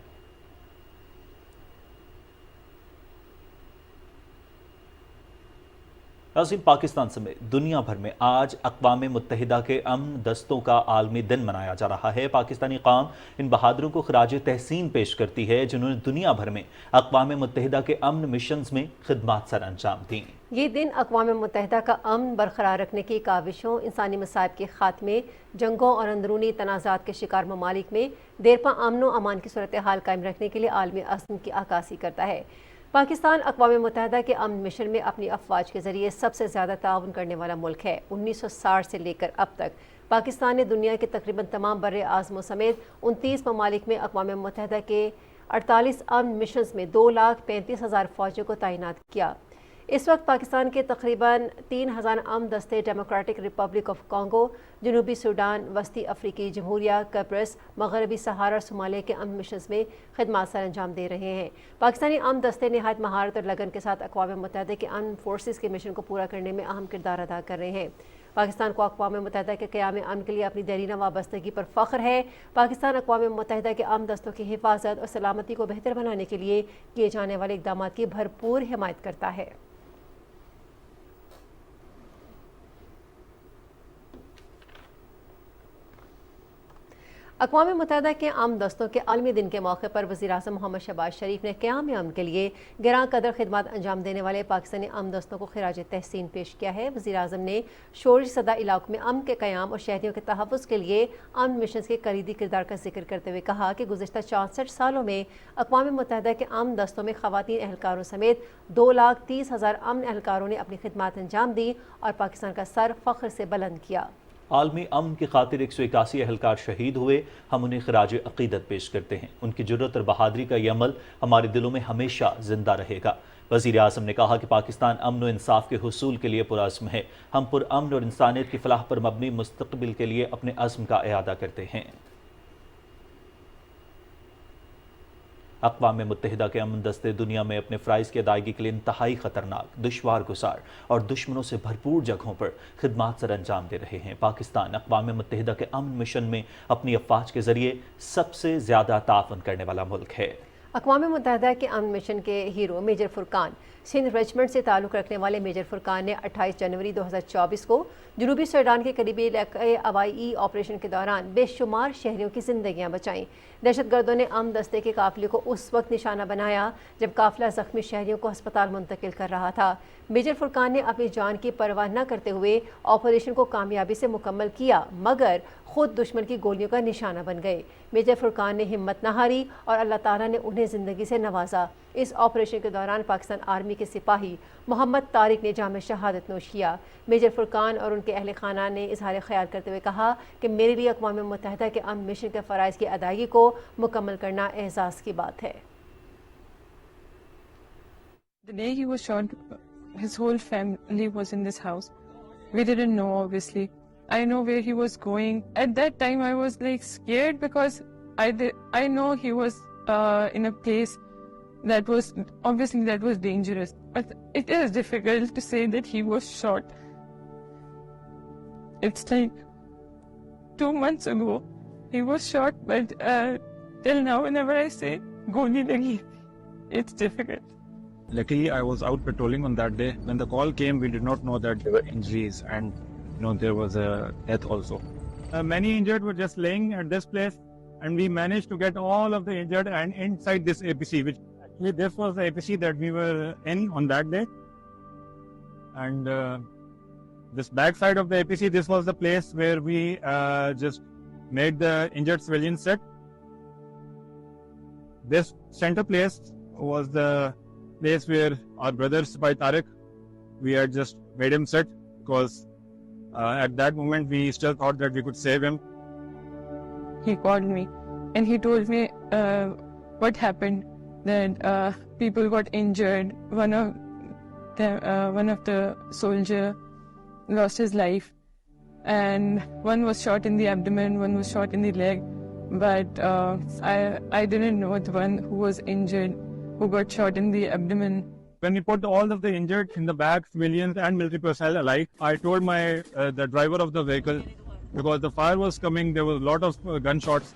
नाज़रीन, पाकिस्तान समेत दुनिया भर में आज अक़वाम मुत्तहिदा के अमन दस्तों का आलमी दिन मनाया जा रहा है। पाकिस्तानी कौम इन बहादुरों को खराज तहसीन पेश करती है जिन्होंने दुनिया भर में अक़वाम मुत्तहिदा के अमन मिशंस में खिदमत सर अंजाम दी। ये दिन अक़वाम मुत्तहिदा का अमन बरकरार रखने की काविशों, इंसानी मसाइब के खात्मे, जंगों और अंदरूनी तनाज़ात के शिकार ममालिक में देरपा अमन व अमान की सूरत हाल कायम रखने के लिए आलमी अज़्म की अक्कासी करता है। पाकिस्तान अक़वाम मुत्तहिदा के अमन मिशन में अपनी अफवाज के ज़रिए सबसे ज़्यादा ताउन करने वाला मुल्क है। 1960 से लेकर अब तक पाकिस्तान ने दुनिया के तकरीबन तमाम बर्रे आज़मों समेत 29 ममालिक में अक़वाम मुत्तहिदा के 48 अमन मिशंस में 2,35,000 फ़ौजियों को तैनात किया। इस वक्त पाकिस्तान के तकरीबन 3,000 अमन दस्ते डेमोक्रेटिक रिपब्लिक ऑफ कॉन्गो, जनूबी सूडान, वस्ती अफ्रीकी जमहूरिया, कप्रिस, मगरबी सहारा और सोमालिया के अमन मिशंस में खिदमत सर अंजाम दे रहे हैं। पाकिस्तानी अमन दस्ते नहायत महारत और लगन के साथ अक़वाम मुत्तहिदा के अमन फोर्सेस के मिशन को पूरा करने में अहम किरदार अदा कर रहे हैं। पाकिस्तान को अक़वाम मुत्तहिदा के क़याम अमन के लिए अपनी देरीना वाबस्तगी पर फ़ख्र है। पाकिस्तान अक़वाम मुत्तहिदा के अमन दस्तों की हिफाजत और सलामती को बेहतर बनाने के लिए किए जाने वाले इक़दाम की भरपूर हिमायत करता है। अक़वाम मुत्तहिदा के अमन दस्तों के आलमी दिन के मौके पर वज़ीर आज़म मोहम्मद शहबाज शरीफ ने क़याम अमन के लिए गिरां कदर खिदमत अंजाम देने वाले पाकिस्तानी अमन दस्तों को खिराज तहसीन पेश किया है। वज़ीर आज़म ने शोरश सदा इलाक़ों में अमन के क़याम और शहरियों के तहफ़्फ़ुज़ के लिए अमन मिशन के कलीदी किरदार का जिक्र करते हुए कहा कि गुज़िश्ता 64 सालों में अक़वाम मुत्तहिदा के अमन दस्तों में ख़वातीन एहलकारों समेत 2,30,000 अमन एहलकारों ने अपनी खिदमत अंजाम दी और पाकिस्तान का सर फ़ख्र से बुलंद किया। आलमी अमन की खातिर 181 एहलकार शहीद हुए, हम उन्हें खराज अक़ीदत पेश करते हैं। उनकी जुर्रत और बहादुरी का ये अमल हमारे दिलों में हमेशा जिंदा रहेगा। वज़ीर आज़म ने कहा कि पाकिस्तान अमन व इंसाफ के हुसूल के लिए पुरअज़्म है। हम पुरअमन और इंसानियत की फलाह पर मबनी मुस्तक़बिल के लिए अपने अज़्म का इआदा करते हैं। अक़वाम मुत्तहिदा के अमन दस्ते दुनिया में अपने फ़राइज़ की अदायगी के लिए इंतहाई ख़तरनाक, दुश्वार गुज़ार और दुश्मनों से भरपूर जगहों पर खिदमत सर अंजाम दे रहे हैं। पाकिस्तान अक़वाम मुत्तहिदा के अमन मिशन में अपनी अफवाज के ज़रिए सबसे ज़्यादा ताउन करने वाला मुल्क है। अक़वाम मुत्तहिदा के अमन मिशन के hero major Furqan, Sindh regiment से ताल्लुक़ रखने वाले मेजर फुरकान ने 28 जनवरी 2024 को जनूबी सूडान के करीबी इलाके हवाई ऑपरेशन के दौरान बेशुमार शहरियों की जिंदगियां बचाईं। दहशतगर्दों ने अमन दस्ते के काफिले को उस वक्त निशाना बनाया जब काफिला जख्मी शहरियों को अस्पताल मुंतकिल कर रहा था। मेजर फुरकान ने अपनी जान की परवाह न करते हुए ऑपरेशन को कामयाबी से मुकम्मल किया, मगर खुद दुश्मन की गोलियों का निशाना बन गए। मेजर फुरकान ने हिम्मत न हारी और अल्लाह ताला ने उन्हें ज़िंदगी से नवाजा। इस ऑपरेशन के दौरान पाकिस्तान आर्मी के सिपाही मोहम्मद तारिक ने जाम शहादत नोश किया। मेजर फुरकान और उनके अहल खाना ने इजहार ख्याल करते हुए कहा कि मेरे लिए अक़वाम मुत्तहिदा के अमन मिशन के फ़राइज़ की अदायगी को मुकम्मल करना एहसास की बात है। The day he was shot, his whole family was in this house. We didn't know, obviously. I know where he was going. At that time, I was like scared because I know he was in a place that was dangerous. But it is difficult to say that he was shot. It's like 2 months ago he was shot, but till now, whenever I say goli lagi, it's difficult. Luckily, I was out patrolling on that day. When the call came, we did not know that there were injuries and there was a death also. Many injured were just laying at this place. and we managed to get all of the injured and inside this APC, which actually this was the APC that we were in on that day. And this back side of the APC, this was the place where we just made the injured civilians sit. This center place was the place where our brother Sipai Tariq, we had just made him sit because at that moment we still thought that we could save him. He called me and he told me what happened, that people got injured. One of the soldier lost his life, and one was shot in the abdomen, one was shot in the leg. But I didn't know the one who was injured, who got shot in the abdomen. When we put all of the injured in the back, civilians and military personnel alike, I told the driver of the vehicle, because the fire was coming, there was a lot of gunshots.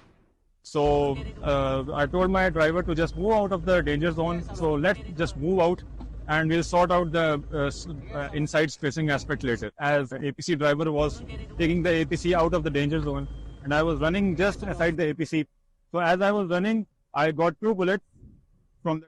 So I told my driver to just move out of the danger zone. So let's just move out and we'll sort out the inside spacing aspect later. As the APC driver was taking the APC out of the danger zone, and I was running just aside the APC. So as I was running, I got 2 bullets from the...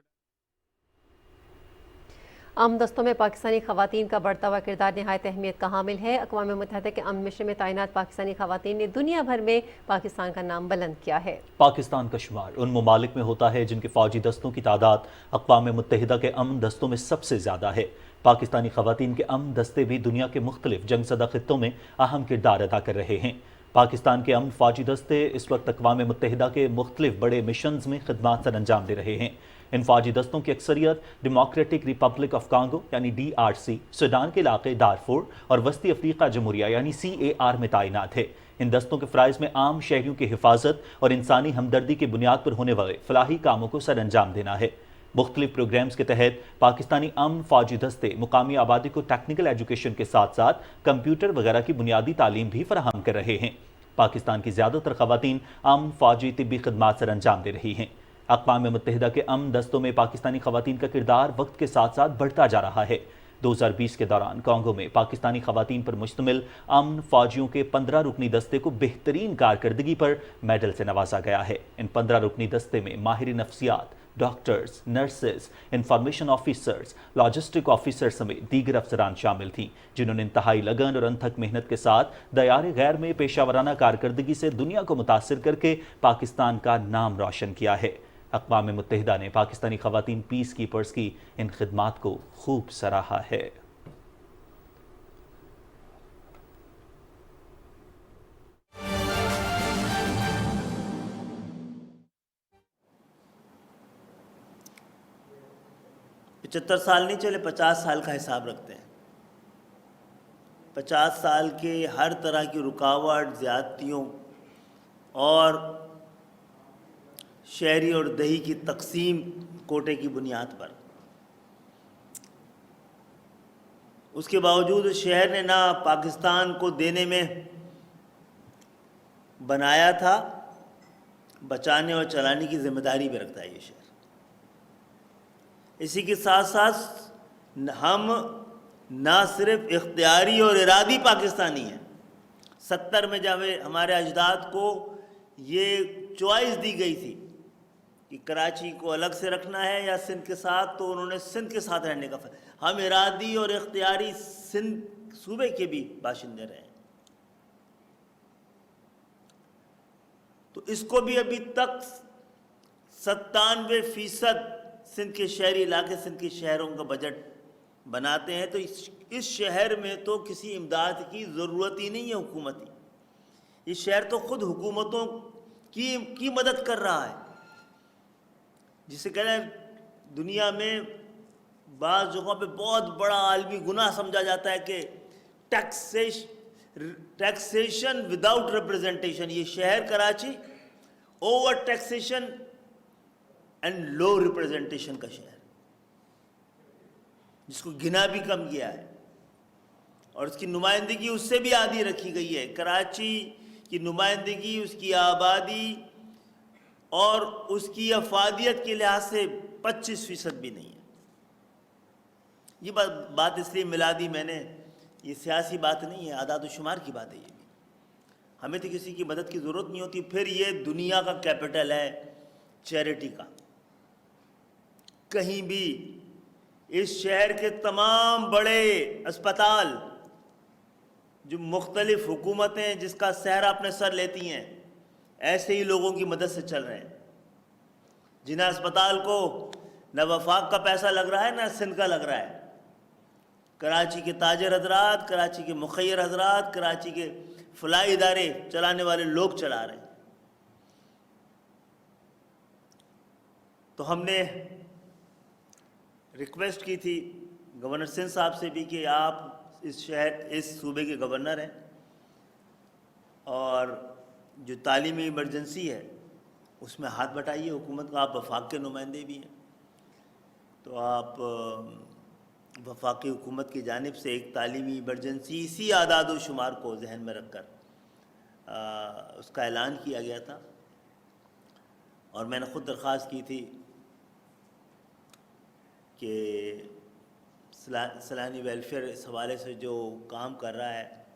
अमन दस्तों में पाकिस्तानी ख़वातीन का बढ़ता हुआ किरदार नहायत अहमियत का हामिल है। अक़वाम मुत्तहिदा के अमन मिशन में तैनात पाकिस्तानी ख़वातीन ने दुनिया भर में पाकिस्तान का नाम बुलंद किया है। पाकिस्तान का शुमार उन ममालिक में होता है जिनके फ़ौजी दस्तों की तादाद अक़वाम मुत्तहिदा के अमन दस्तों में सबसे ज़्यादा है। पाकिस्तानी ख़वातीन के अमन दस्ते भी दुनिया के मुख्तलिफ जंगज़दा ख़ित्तों में अहम किरदार अदा कर रहे हैं। पाकिस्तान के अमन फ़ौजी दस्ते इस वक्त अक़वाम मुत्तहिदा के मुख्तलिफ बड़े मिशंस में खिदमात सर अंजाम दे रहे हैं। इन फ़ौजी दस्तों की अक्सरियत डेमोक्रेटिक रिपब्लिक ऑफ कांगो यानी DRC, सूडान के इलाके दारफुर और वस्ती अफ्रीका जमहूरिया यानी CAR में तैनात है। इन दस्तों के फ़राइज़ में आम शहरियों की हिफाजत और इंसानी हमदर्दी की बुनियाद पर होने वाले फलाही कामों को सर अंजाम देना है। मुख्तलिफ प्रोग्राम्स के तहत पाकिस्तानी अमन फ़ौजी दस्ते मुकामी आबादी को टेक्निकल एजुकेशन के साथ साथ कंप्यूटर वगैरह की बुनियादी तालीम भी फराहम कर रहे हैं। पाकिस्तान की ज़्यादातर ख़वातीन अमन फ़ौजी तिब्बी खिदमात सर अंजाम दे रही हैं। अक़वाम मुत्तहिदा के अमन दस्तों में पाकिस्तानी ख़वातीन का किरदार वक्त के साथ साथ बढ़ता जा रहा है। 2020 के दौरान कांगो में पाकिस्तानी ख़वातीन पर मुश्तमिल अमन फ़ौजियों के 15 रुकनी दस्ते को बेहतरीन कारकर्दगी पर मेडल से नवाजा गया है। इन 15 रुकनी दस्ते में माहिर नफ्सियात, doctors, nurses, information officers, logistic officer समेत दीगर अफसरान शामिल थीं, जिन्होंने इंतहाई लगन और अनथक मेहनत के साथ दयार गैर में पेशावराना कारकर्दगी से दुनिया को मुतासिर करके पाकिस्तान का नाम रोशन किया है। अक़वाम मुत्तहिदा ने पाकिस्तानी ख़वातीन पीस कीपर्स की इन खिदमात को खूब सराहा है। पचहत्तर साल नहीं चले, 50 साल का हिसाब रखते हैं। 50 साल के हर तरह की रुकावट, ज़्यादतियों और शहरी और दही की तकसीम कोटे की बुनियाद पर, उसके बावजूद शहर ने ना पाकिस्तान को देने में बनाया था, बचाने और चलाने की जिम्मेदारी भी रखता है ये शहर। इसी के साथ साथ हम ना सिर्फ इख्तियारी और इरादी पाकिस्तानी हैं। 70 में जब हमारे अजदाद को ये चॉइस दी गई थी कि कराची को अलग से रखना है या सिंध के साथ, तो उन्होंने सिंध के साथ रहने का हम इरादी और इख्तियारी सिंध सूबे के भी बाशिंदे रहे हैं। तो इसको भी अभी तक 97% सिंध के शहरी इलाके, सिंध के शहरों का बजट बनाते हैं। तो इस शहर में तो किसी इमदाद की ज़रूरत ही नहीं है हुकूमती। ये शहर तो खुद हुकूमतों की मदद कर रहा है। जिसे कह रहे हैं दुनिया में बाज़ जगहों पे बहुत बड़ा आलमी गुनाह समझा जाता है कि टैक्सेशन विदाउट रिप्रेजेंटेशन। ये शहर Karachi over taxation and low representation का शहर, जिसको गिना भी कम किया है और उसकी नुमाइंदगी उससे भी आधी रखी गई है। कराची की नुमाइंदगी, उसकी आबादी और उसकी अफादियत के लिहाज से 25% भी नहीं है। ये बात इसलिए मिला दी मैंने, ये सियासी बात नहीं है, आदाद व शुमार की बात है। ये भी हमें तो किसी की मदद की ज़रूरत नहीं होती। फिर ये दुनिया का कैपिटल है चैरिटी का। कहीं भी इस शहर के तमाम बड़े अस्पताल जो मुख्तलिफ हुकूमतें जिसका सहरा अपने सर लेती हैं, ऐसे ही लोगों की मदद से चल रहे हैं। जिन अस्पताल को न वफाक का पैसा लग रहा है न सिंध का लग रहा है, कराची के ताजर हजरात, कराची के मुखैर हजरात, कराची के फलाई इदारे चलाने वाले लोग चला रहे हैं। तो हमने रिक्वेस्ट की थी गवर्नर सिंध साहब से भी कि आप इस सूबे के गवर्नर हैं और जो तालीमी इमरजेंसी है उसमें हाथ बटाइए हुकूमत का। आप वफाक के नुमाइंदे भी हैं, तो आप वफाकी हुकूमत की जानिब से एक तालीमी इमरजेंसी इसी आदाद व शुमार को जहन में रखकर उसका ऐलान किया गया था। और मैंने ख़ुद दरख्वास्त की थी कि सैलानी वेलफेयर इस हवाले से जो काम कर रहा है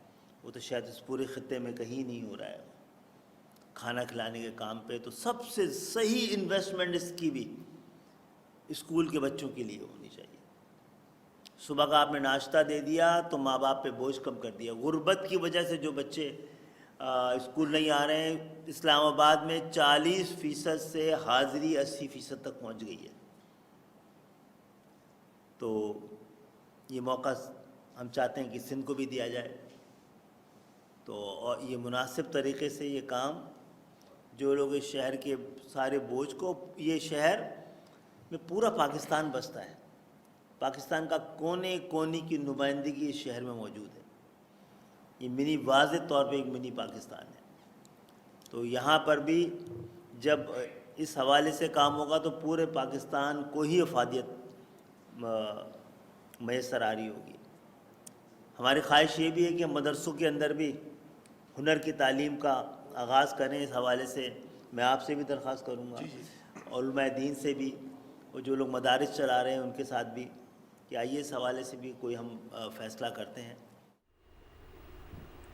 वो तो शायद इस पूरे ख़त्े में कहीं नहीं हो रहा है। खाना खिलाने के काम पे तो सबसे सही इन्वेस्टमेंट इसकी भी स्कूल के बच्चों के लिए होनी चाहिए। सुबह का आपने नाश्ता दे दिया तो माँ बाप पे बोझ कम कर दिया। गुर्बत की वजह से जो बच्चे स्कूल नहीं आ रहे हैं, इस्लामाबाद में 40% से हाज़िरी 80% तक पहुँच गई है। तो ये मौका हम चाहते हैं कि सिंध को भी दिया जाए। तो और ये मुनासिब तरीक़े से ये काम, जो लोग इस शहर के सारे बोझ को, ये शहर में पूरा पाकिस्तान बसता है, पाकिस्तान का कोने कोने की नुमाइंदगी इस शहर में मौजूद है। ये मिनी वाज़ेह तौर पे एक मिनी पाकिस्तान है। तो यहाँ पर भी जब इस हवाले से काम होगा तो पूरे पाकिस्तान को ही अफादियत मैसर आ रही होगी। हमारी ख्वाहिश ये भी है कि मदरसों के अंदर भी हुनर की तालीम का आगाज़ करें। इस हवाले से मैं आपसे भी दरख्वास्त करूँगा और उलमाए दीन से भी, और जो लोग मदारिस चला रहे हैं उनके साथ भी, कि आइए इस हवाले से भी कोई हम फ़ैसला करते हैं।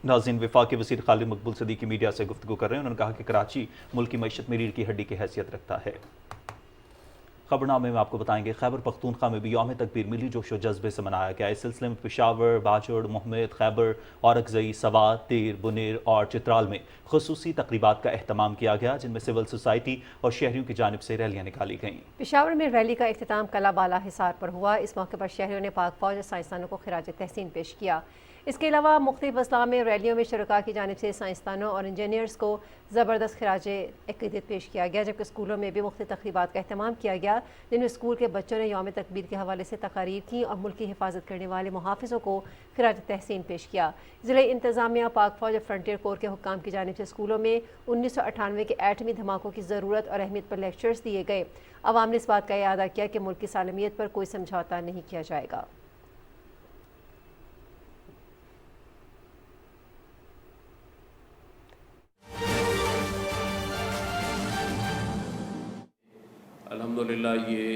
नाज़रीन, वफाकी वज़ीर खालिद मकबूल सदीकी मीडिया से गुफ्तगू कर रहे हैं। उन्होंने कहा कि कराची मुल्क की मईशत में रीढ़ की हड्डी की हैसियत रखता है। खबरनामे में आपको बताएंगे खैबर पख्तूनख्वा में भी यौम तकबीर मिली जोश व जज्बे से मनाया गया। इस सिलसिले में पेशावर, बाजोड़, मोहम्मद, खैबर, औरकज़ई, सवात, तीर, बुनेर और चित्राल में खुसूसी तकरीबात का एहतमाम किया गया, जिनमें सिविल सोसाइटी और शहरियों की जानिब से रैलियाँ निकाली गईं। पेशावर में रैली का इख्तिताम कला बाला हिसार पर हुआ। इस मौके पर शहरियों ने पाक फौज और साइंसदानों को खिराज तहसीन पेश किया। इसके अलावा मुख्तलिफ अजला में रैलियों में शुरका की जानिब से साइंसदानों और इंजीनियर्स को ज़बरदस्त खिराज अक़ीदत पेश किया गया, जबकि स्कूलों में भी मुख्तलिफ तक़रीबात का अहतमाम किया गया, जिनमें स्कूल के बच्चों ने यौम तकबीर के हवाले से तकारीर की और मुल्क की हिफाजत करने वाले मुहाफ़िज़ों को खिराज तहसीन पेश किया। ज़िला इंतज़ामिया, पाक फौज और फ्रंटियर कोर के हुक्काम की जानिब से स्कूलों में 1998 के एटमी धमाकों की ज़रूरत और अहमियत पर लेक्चर्स दिए गए। अवाम ने इस बात का इरादा किया कि मुल्क की सालमियत पर कोई समझौता नहीं किया जाएगा। अल्हम्दुलिल्लाह ये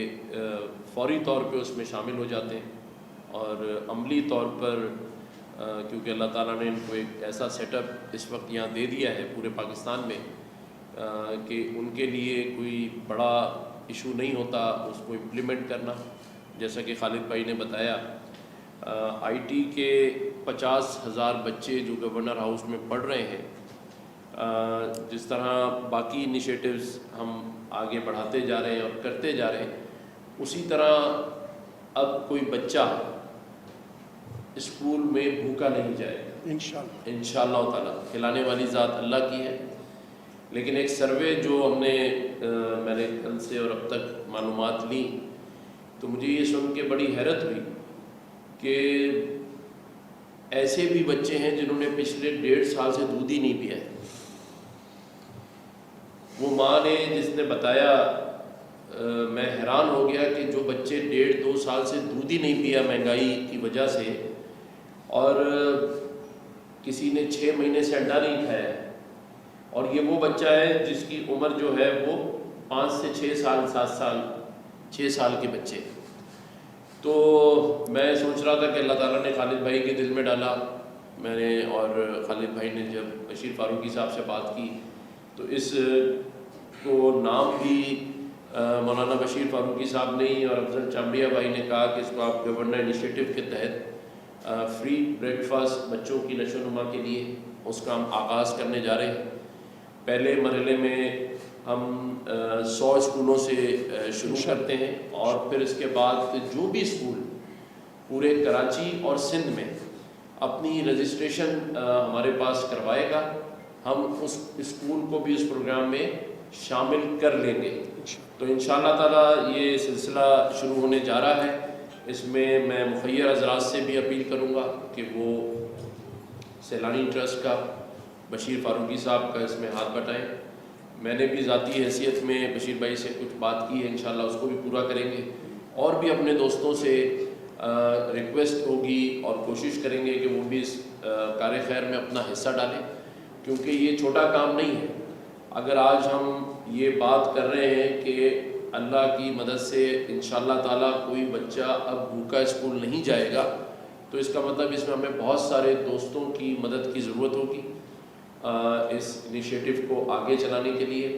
फ़ौरी तौर पे उसमें शामिल हो जाते हैं और अमली तौर पर क्योंकि अल्लाह ताला ने इनको एक ऐसा सेटअप इस वक्त यहाँ दे दिया है पूरे पाकिस्तान में कि उनके लिए कोई बड़ा इशू नहीं होता उसको इम्प्लीमेंट करना। जैसा कि खालिद भाई ने बताया, IT के 50,000 बच्चे जो गवर्नर हाउस में पढ़ रहे हैं, जिस तरह बाकी इनिशिएटिव्स हम आगे बढ़ाते जा रहे हैं और करते जा रहे हैं, उसी तरह अब कोई बच्चा स्कूल में भूखा नहीं जाएगा इंशाअल्लाह ताला। खिलाने वाली ज़ात अल्लाह की है। लेकिन एक सर्वे जो हमने मैंने कल से और अब तक मालूमात ली तो मुझे ये सुन के बड़ी हैरत हुई कि ऐसे भी बच्चे हैं जिन्होंने पिछले 1.5 साल से दूध ही नहीं पिया है। वो माँ ने जिसने बताया, मैं हैरान हो गया कि जो बच्चे 1.5-2 साल से दूध ही नहीं पिया महंगाई की वजह से, और किसी ने 6 महीने से अंडा नहीं खाया, और ये वो बच्चा है जिसकी उम्र जो है वो 5 से 6 साल, 7 साल, 6 साल के बच्चे। तो मैं सोच रहा था कि अल्लाह ताला ने खालिद भाई के दिल में डाला, میں نے اور خالد بھائی نے جب بشیر فاروقی صاحب سے بات کی تو اس کو نام بھی مولانا بشیر فاروقی صاحب نے اور افضل چامڑیا بھائی نے کہا کہ اس کو آپ گورنر انیشیٹو کے تحت فری بریک فاسٹ بچوں کی نشو و نما کے لیے اس کا ہم آغاز کرنے جا رہے ہیں. پہلے مرحلے میں ہم 100 اسکولوں سے شروع کرتے ہیں اور پھر اس کے بعد جو بھی اسکول پورے کراچی اور سندھ میں اپنی رجسٹریشن ہمارے پاس کروائے گا ہم اس اسکول کو بھی اس پروگرام میں شامل کر لیں گے. تو انشاءاللہ تعالیٰ یہ سلسلہ شروع ہونے جا رہا ہے. اس میں میں مخیر حضرات سے بھی اپیل کروں گا کہ وہ سیلانی ٹرسٹ کا بشیر فاروقی صاحب کا اس میں ہاتھ بٹائیں. میں نے بھی ذاتی حیثیت میں بشیر بھائی سے کچھ بات کی ہے, انشاءاللہ اس کو بھی پورا کریں گے. اور بھی اپنے دوستوں سے ریکویسٹ ہوگی اور کوشش کریں گے کہ وہ بھی اس کار خیر میں اپنا حصہ ڈالیں, کیونکہ یہ چھوٹا کام نہیں ہے. اگر آج ہم یہ بات کر رہے ہیں کہ اللہ کی مدد سے انشاءاللہ تعالیٰ کوئی بچہ اب بھوکا اسکول نہیں جائے گا, تو اس کا مطلب اس میں ہمیں بہت سارے دوستوں کی مدد کی ضرورت ہوگی اس انیشیٹو کو آگے چلانے کے لیے.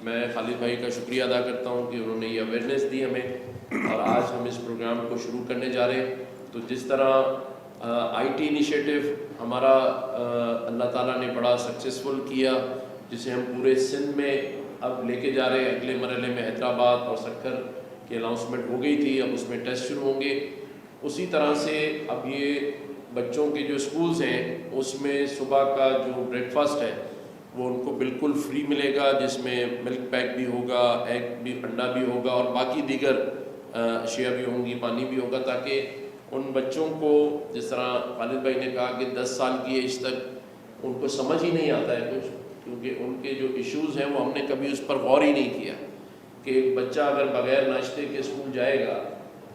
میں خالد بھائی کا شکریہ ادا کرتا ہوں کہ انہوں نے یہ اویئرنیس دی ہمیں اور آج ہم اس پروگرام کو شروع کرنے جا رہے ہیں. تو جس طرح آئی ٹی انیشیٹو ہمارا اللہ تعالیٰ نے بڑا سکسیسفل کیا, جسے ہم پورے سندھ میں اب لے کے جا رہے ہیں. اگلے مرحلے میں حیدرآباد اور سکر کی اناؤنسمنٹ ہو گئی تھی, اب اس میں ٹیسٹ شروع ہوں گے. اسی طرح سے اب یہ بچوں کے جو اسکولز ہیں اس میں صبح کا جو بریک فاسٹ ہے وہ ان کو بالکل فری ملے گا, جس میں ملک پیک بھی ہوگا, ایگ بھی, انڈا بھی ہوگا اور باقی دیگر اشیاء بھی ہوں گی, پانی بھی ہوگا, تاکہ ان بچوں کو جس طرح خالد بھائی نے کہا کہ 10 سال کی ایج تک ان کو سمجھ ہی نہیں آتا ہے کچھ, کیونکہ ان کے جو ایشوز ہیں وہ ہم نے کبھی اس پر غور ہی نہیں کیا کہ ایک بچہ اگر بغیر ناشتے کے اسکول جائے گا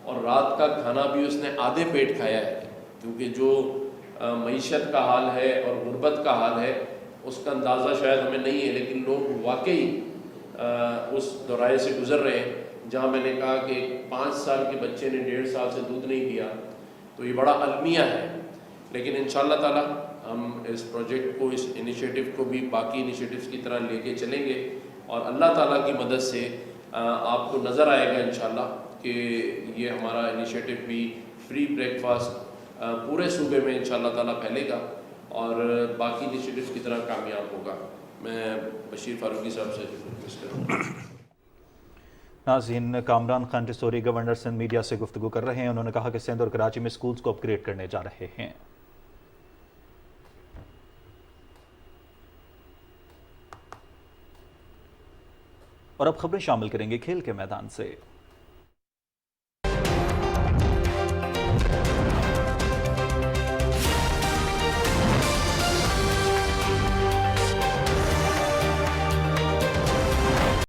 اور رات کا کھانا بھی اس نے آدھے پیٹ کھایا ہے, کیونکہ جو معیشت کا حال ہے اور غربت کا حال ہے اس کا اندازہ شاید ہمیں نہیں ہے, لیکن لوگ واقعی اس دورائے سے گزر رہے ہیں. جہاں میں نے کہا کہ 5 سال کے بچے نے 1.5 سال سے دودھ نہیں پیا, تو یہ بڑا المیہ ہے. لیکن انشاءاللہ تعالیٰ ہم اس پروجیکٹ کو, اس انیشیٹو کو بھی باقی انیشیٹوز کی طرح لے کے چلیں گے اور اللہ تعالیٰ کی مدد سے آپ کو نظر آئے گا انشاءاللہ کہ یہ ہمارا انیشیٹو بھی فری بریک فاسٹ پورے صوبے میں انشاءاللہ تعالیٰ پھیلے گا اور باقی انیشیٹوز کی طرح کامیاب ہوگا. میں بشیر فاروقی صاحب سے ریکویسٹ کروں گا. ناظرین, کامران خان ٹسوری گورنر سندھ میڈیا سے گفتگو کر رہے ہیں. انہوں نے کہا کہ سندھ اور کراچی میں سکولز کو اپ گریڈ کرنے جا رہے ہیں. اور اب خبریں شامل کریں گے کھیل کے میدان سے.